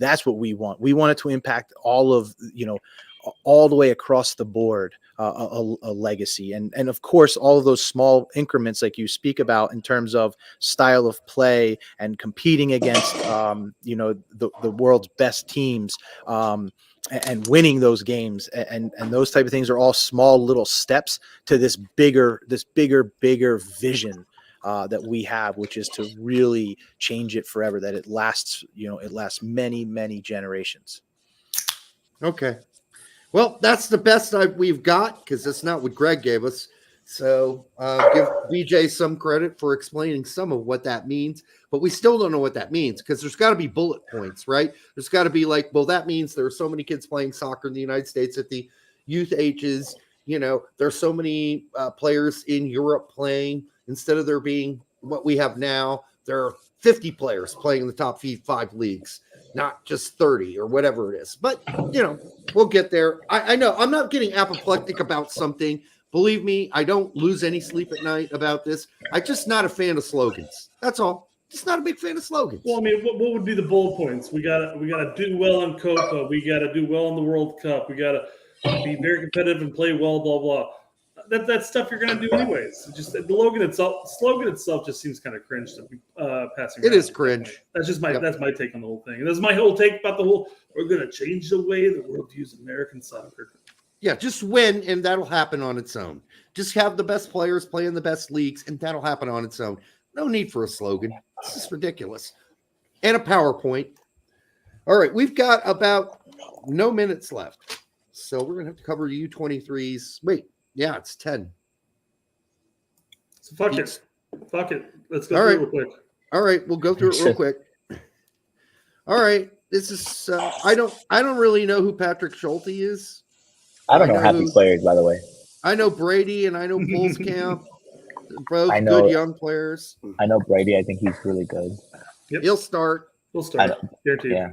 want. We want it to impact all of all the way across the board, a legacy, and of course all of those small increments like you speak about in terms of style of play and competing against the world's best teams. And winning those games and those type of things are all small little steps to this bigger vision that we have, which is to really change it forever, that it lasts, it lasts many, many generations. Okay. Well, that's the best we've got because that's not what Greg gave us. So give BJ some credit for explaining some of what that means, but we still don't know what that means because there's got to be bullet points, right? There's got to be like, well, that means there are so many kids playing soccer in the United States at the youth ages. There's so many players in Europe playing instead of there being what we have now. There are 50 players playing in the top 5 leagues, not just 30 or whatever it is. But, we'll get there. I know I'm not getting apoplectic about something. Believe me, I don't lose any sleep at night about this. I'm just not a fan of slogans. That's all. Just not a big fan of slogans. Well, I mean, what would be the bullet points? We gotta do well in Copa. We gotta do well in the World Cup. We gotta be very competitive and play well. Blah blah. That's stuff you're gonna do anyways. Just the slogan itself just seems kind of cringe to be passing. It is cringe. That's just that's my take on the whole thing. And that's my whole take about the whole. We're gonna change the way the world views American soccer. Yeah, just win, and that'll happen on its own. Just have the best players play in the best leagues, and that'll happen on its own. No need for a slogan. This is ridiculous. And a PowerPoint. All right, we've got about no minutes left. So we're going to have to cover the U23s. Wait, yeah, it's 10. So fuck it. Let's go through it real quick. All right, we'll go through it real quick. All right, this is I don't really know who Patrick Schulte is. I don't know half these players, by the way. I know Brady and I know Bulls Camp. Both good young players. I know Brady. I think he's really good. Yep. He'll start. Guaranteed. Yeah.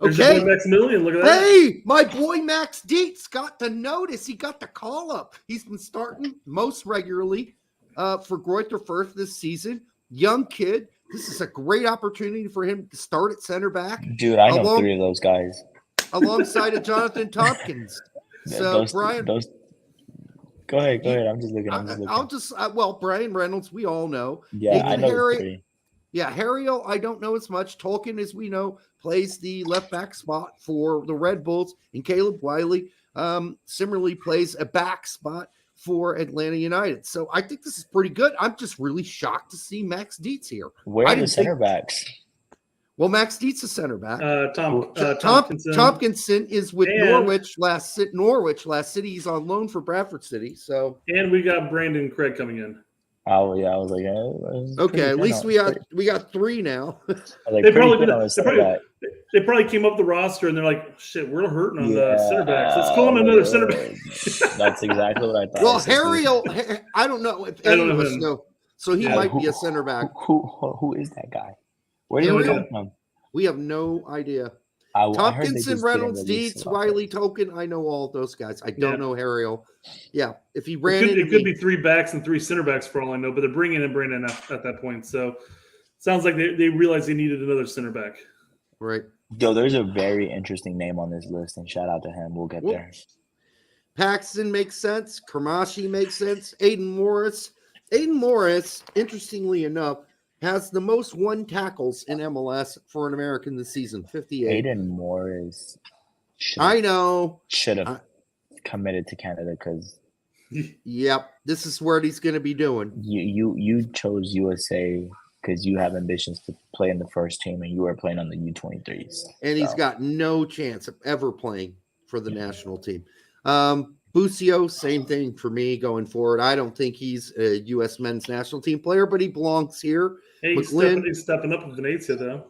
Okay. Maximilian, look at that. Hey, my boy Max Dietz got the notice. He got the call up. He's been starting most regularly for Greuther Fürth this season. Young kid. This is a great opportunity for him to start at center back. Dude, I know 3 of those guys. Alongside of Jonathan Tompkins. So Brian, go ahead. I'm just looking. Brian Reynolds, we all know. Yeah, I know. Harriel, I don't know as much. Tolkien, as we know, plays the left back spot for the Red Bulls, and Caleb Wiley similarly plays a back spot for Atlanta United. So I think this is pretty good. I'm just really shocked to see Max Dietz here. Where are the center backs? Well, Max Dietz is center back. Tompkinson is with Norwich last city. He's on loan for Bradford City. So, and we got Brandon Craig coming in. Oh yeah, I was like, okay. At least we got 3 now. They probably came up the roster and they're like, shit, we're hurting on the center backs. Let's call him another center back. That's exactly what I thought. Well, Harriel, I don't know if any of us know. So he might be a center back. Who is that guy? Where did he come from? We have no idea. Tompkinson, Reynolds, Dietz, Wiley, Token. I know all of those guys. I don't know Harriel. Yeah, if he ran it could be 3 backs and 3 center backs for all I know, but they're bringing in Brandon at that point. So sounds like they realized they needed another center back. Right. Yo, there's a very interesting name on this list, and shout out to him. We'll get there. Paxton makes sense. Kermashi makes sense. Aiden Morris, interestingly enough, has the most 1 tackles in MLS for an American this season, 58. Aiden Morris should have committed to Canada because yep, this is where he's going to be doing. You chose USA because you have ambitions to play in the first team and you are playing on the U23s. And he's got no chance of ever playing for the national team. Busio, same thing for me going forward. I don't think he's a U.S. men's national team player, but he belongs here. Hey, he's stepping up with Venezia, though.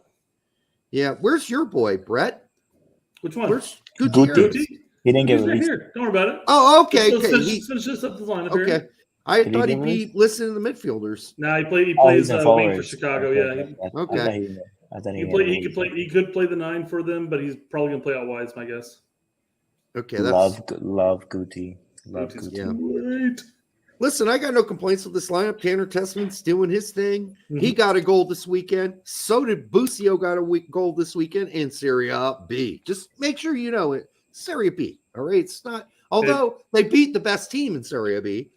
Yeah. Where's your boy, Brett? Which one? Where's Guti? He didn't get released. Here. Don't worry about it. Oh, okay. Finish this up the lineup here. Okay. I thought he'd be listening to the midfielders. No, he plays wing for Chicago. Okay. I thought he could play the 9 for them, but he's probably gonna play out wide, is my guess. Okay, love Guti. Yeah. Great. Listen, I got no complaints with this lineup. Tanner Tessman's doing his thing. Mm-hmm. He got a goal this weekend. So did Busio got a goal this weekend in Serie B. Just make sure you know it. Serie B. All right. It's not, although they beat the best team in Serie B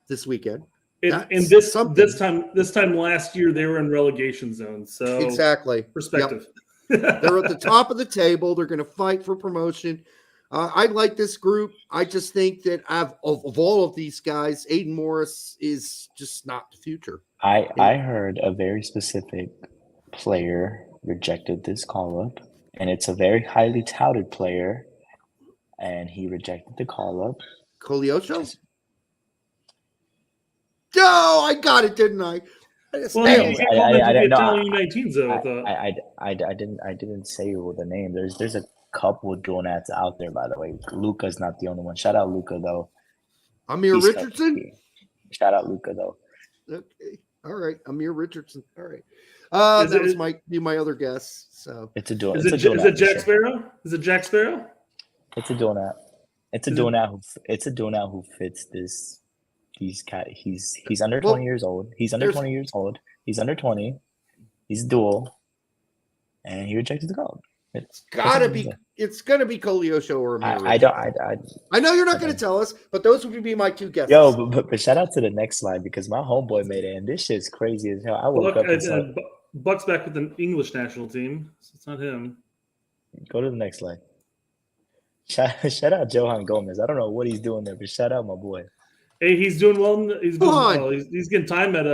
this weekend. And this time last year they were in relegation zone. So exactly. Perspective. Yep. They're at the top of the table. They're going to fight for promotion. I like this group. I just think that of all of these guys, Aiden Morris is just not the future. I heard a very specific player rejected this call up, and it's a very highly touted player, and he rejected the call up. Koleosho? Oh, I got it, didn't I? Well, I didn't say the name. There's a couple of Jonats out there, by the way. Luca's not the only one. Shout out Luca though. Amir Richardson. Shout out Luca though. Okay, all right. Amir Richardson. All right. That might be my other guess. So it's a dual. Is it Jack Sparrow? Is it Jack Sparrow? It's a Donat. It's a Donat who fits this. He's under 20 years old. He's under 20 years old. He's under 20. He's dual, and he rejected the call. It's gonna be Koleosho or Amir. I know you're not gonna tell us, but those would be my two guesses. Yo, but shout out to the next slide because my homeboy made it, and this shit's crazy as hell. I woke up and saw Buck's back with the English national team, so it's not him. Go to the next slide. Shout out Johan Gomez. I don't know what he's doing there, but shout out my boy. Hey, he's doing well. He's doing well. He's getting time at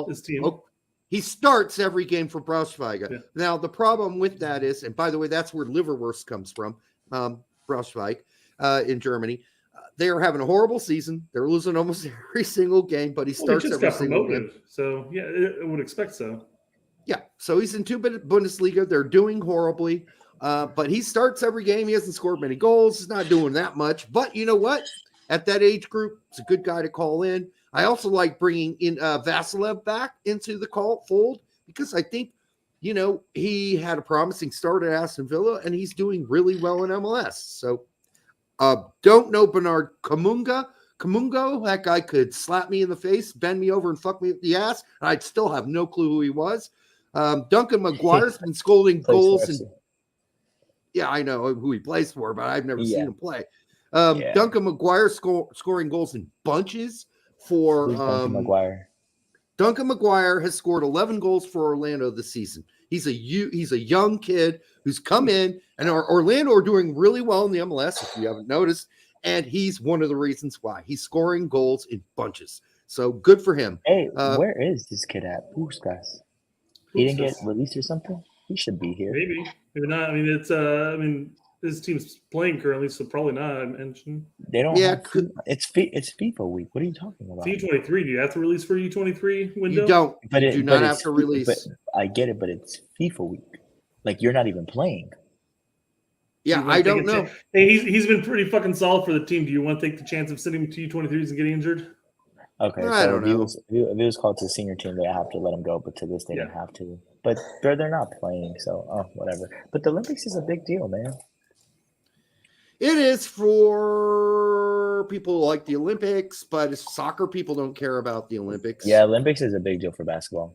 his team. Okay. He starts every game for Braunschweig. Yeah. Now the problem with that is, and by the way, that's where liverwurst comes from. Braunschweig in Germany. They are having a horrible season. They're losing almost every single game, but he starts every single game. So yeah, I would expect so. Yeah, so he's in 2 Bundesliga. They're doing horribly, but he starts every game. He hasn't scored many goals. He's not doing that much. But you know what? At that age group, it's a good guy to call in. I also like bringing in Vasilev back into the fold because I think, he had a promising start at Aston Villa and he's doing really well in MLS. So don't know Bernard Kamungo. That guy could slap me in the face, bend me over and fuck me up the ass. And I'd still have no clue who he was. Duncan McGuire's been scoring goals. Yeah, I know who he plays for, but I've never seen him play. Duncan McGuire scoring goals in bunches for Duncan McGuire. Duncan McGuire has scored 11 goals for Orlando this season. He's a young kid who's come in, and Orlando are doing really well in the MLS, if you haven't noticed, and he's one of the reasons why. He's scoring goals in bunches. So good for him. Hey, where is this kid at? Puskas. He didn't get released or something? He should be here. Maybe not. I mean, his team's playing currently, so probably not. I mentioned they don't. Yeah, it's FIFA week. What are you talking about? U23. Do you have to release for U23 window? You don't. But you do not have to release. But I get it, but it's FIFA week. Like you're not even playing. Yeah, I don't know. Hey, he's been pretty fucking solid for the team. Do you want to take the chance of sending him to U23s and getting injured? Okay, I don't know. If it was called to senior team, they have to let him go. But to this, they didn't have to. But they're not playing, so whatever. But the Olympics is a big deal, man. It is for people who like the Olympics, but soccer people don't care about the Olympics. Yeah, Olympics is a big deal for basketball.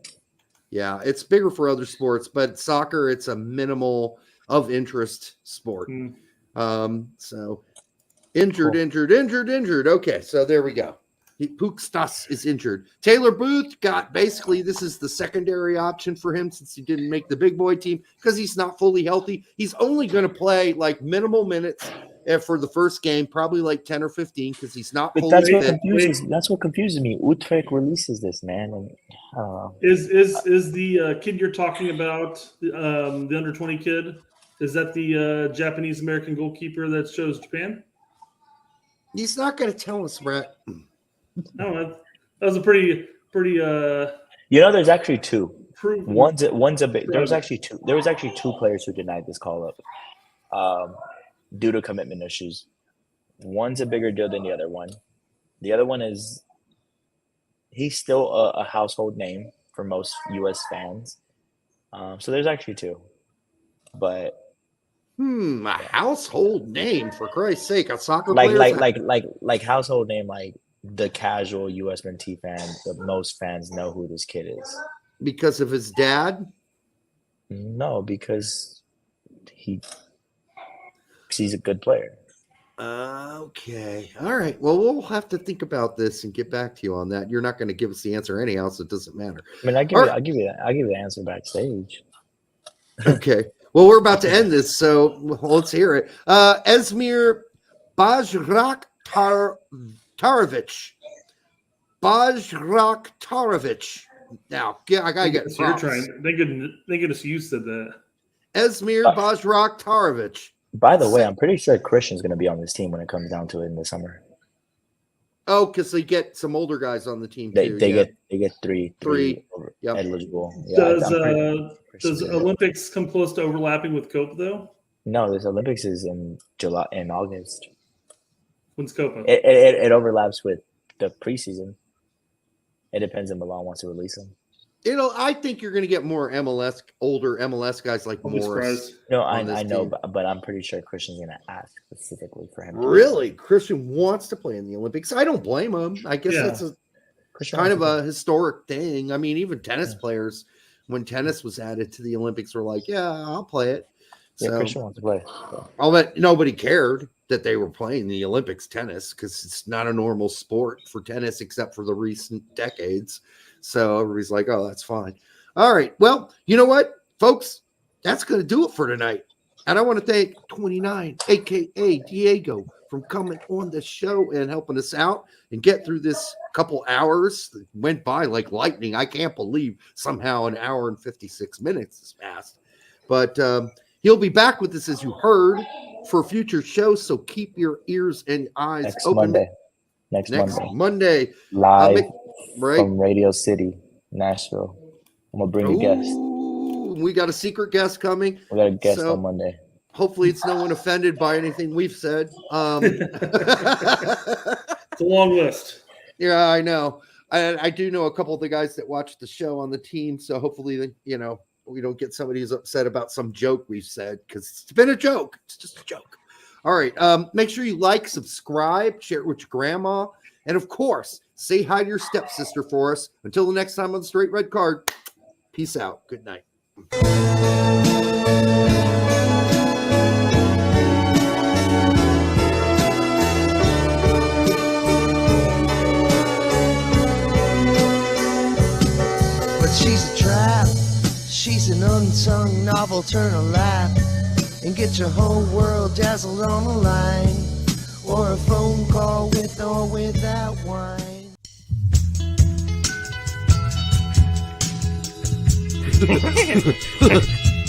Yeah, it's bigger for other sports, but soccer, it's a minimal of interest sport. So injured. Okay, so there we go. Pukstas is injured. Taylor Booth this is the secondary option for him since he didn't make the big boy team because he's not fully healthy. He's only going to play like minimal minutes for the first game, probably like 10 or 15 because he's not fully fit. That's what confuses me. Utrecht releases this, man. And, Is the kid you're talking about, the under 20 kid, is that the Japanese American goalkeeper that shows Japan? He's not going to tell us, Brett. No, that was a pretty. There's actually two. One's a bit. There was actually two players who denied this call up, due to commitment issues. One's a bigger deal than the other one. The other one he's still a household name for most U.S. fans. So there's actually two, but. A household name, for Christ's sake, a soccer player. Like household name, like. The casual USMNT fan, the most fans know who this kid is. Because of his dad? No, because he's a good player. Okay. All right. Well, we'll have to think about this and get back to you on that. You're not going to give us the answer anyhow, so it doesn't matter. I mean, I'll give you the answer backstage. Okay. Well, we're about to end this, so let's hear it. Esmir Bajrak Tarovic. Bajrak Tarovic. Now, I gotta get so you're trying. Thank goodness you said that. Esmir Bajrak Tarovic. By the way, I'm pretty sure Christian's going to be on this team when it comes down to it in the summer. Oh, because they get some older guys on the team They too. get three Yep. eligible. Yeah, Does Olympics come close to overlapping with Copa though? No, this Olympics is in July and August. When's Copa? It overlaps with the preseason. It depends if Milan wants to release them. I think you're going to get more older MLS guys like Morris. No, I know, but I'm pretty sure Christian's going to ask specifically for him. Really? Christian wants to play in the Olympics. I don't blame him. I guess that's kind of a historic thing. I mean, even tennis players, when tennis was added to the Olympics, were like, yeah, I'll play it. Yeah, So, Christian wants to play. I'll bet nobody cared that they were playing the Olympics tennis because it's not a normal sport for tennis except for the recent decades. So everybody's like, oh, that's fine. All right. Well, you know what, folks? That's going to do it for tonight. And I want to thank 29, a.k.a. Diego, for coming on the show and helping us out and get through this couple hours that went by like lightning. I can't believe somehow an hour and 56 minutes has passed. But he'll be back with us, as you heard, for future shows. So keep your ears and eyes open. Next Monday. Live from Radio City, Nashville. I'm going to bring a guest. We got a secret guest coming. We got a guest on Monday. Hopefully it's no one offended by anything we've said. It's a long list. Yeah, I know. I do know a couple of the guys that watch the show on the team. So hopefully, we don't get somebody who's upset about some joke we've said, because it's been a joke. It's just a joke. All right. Make sure you like, subscribe, share it with your grandma. And of course, say hi to your stepsister for us. Until the next time on the Straight Red Card, peace out. Good night. But she's a trap. She's an unsung novel. Turn a lap and get your whole world dazzled on the line, or a phone call with or without wine.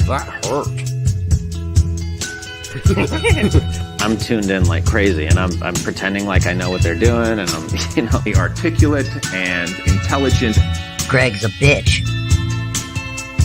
That hurt. I'm tuned in like crazy, and I'm pretending like I know what they're doing, and I'm the articulate and intelligent Greg's a bitch.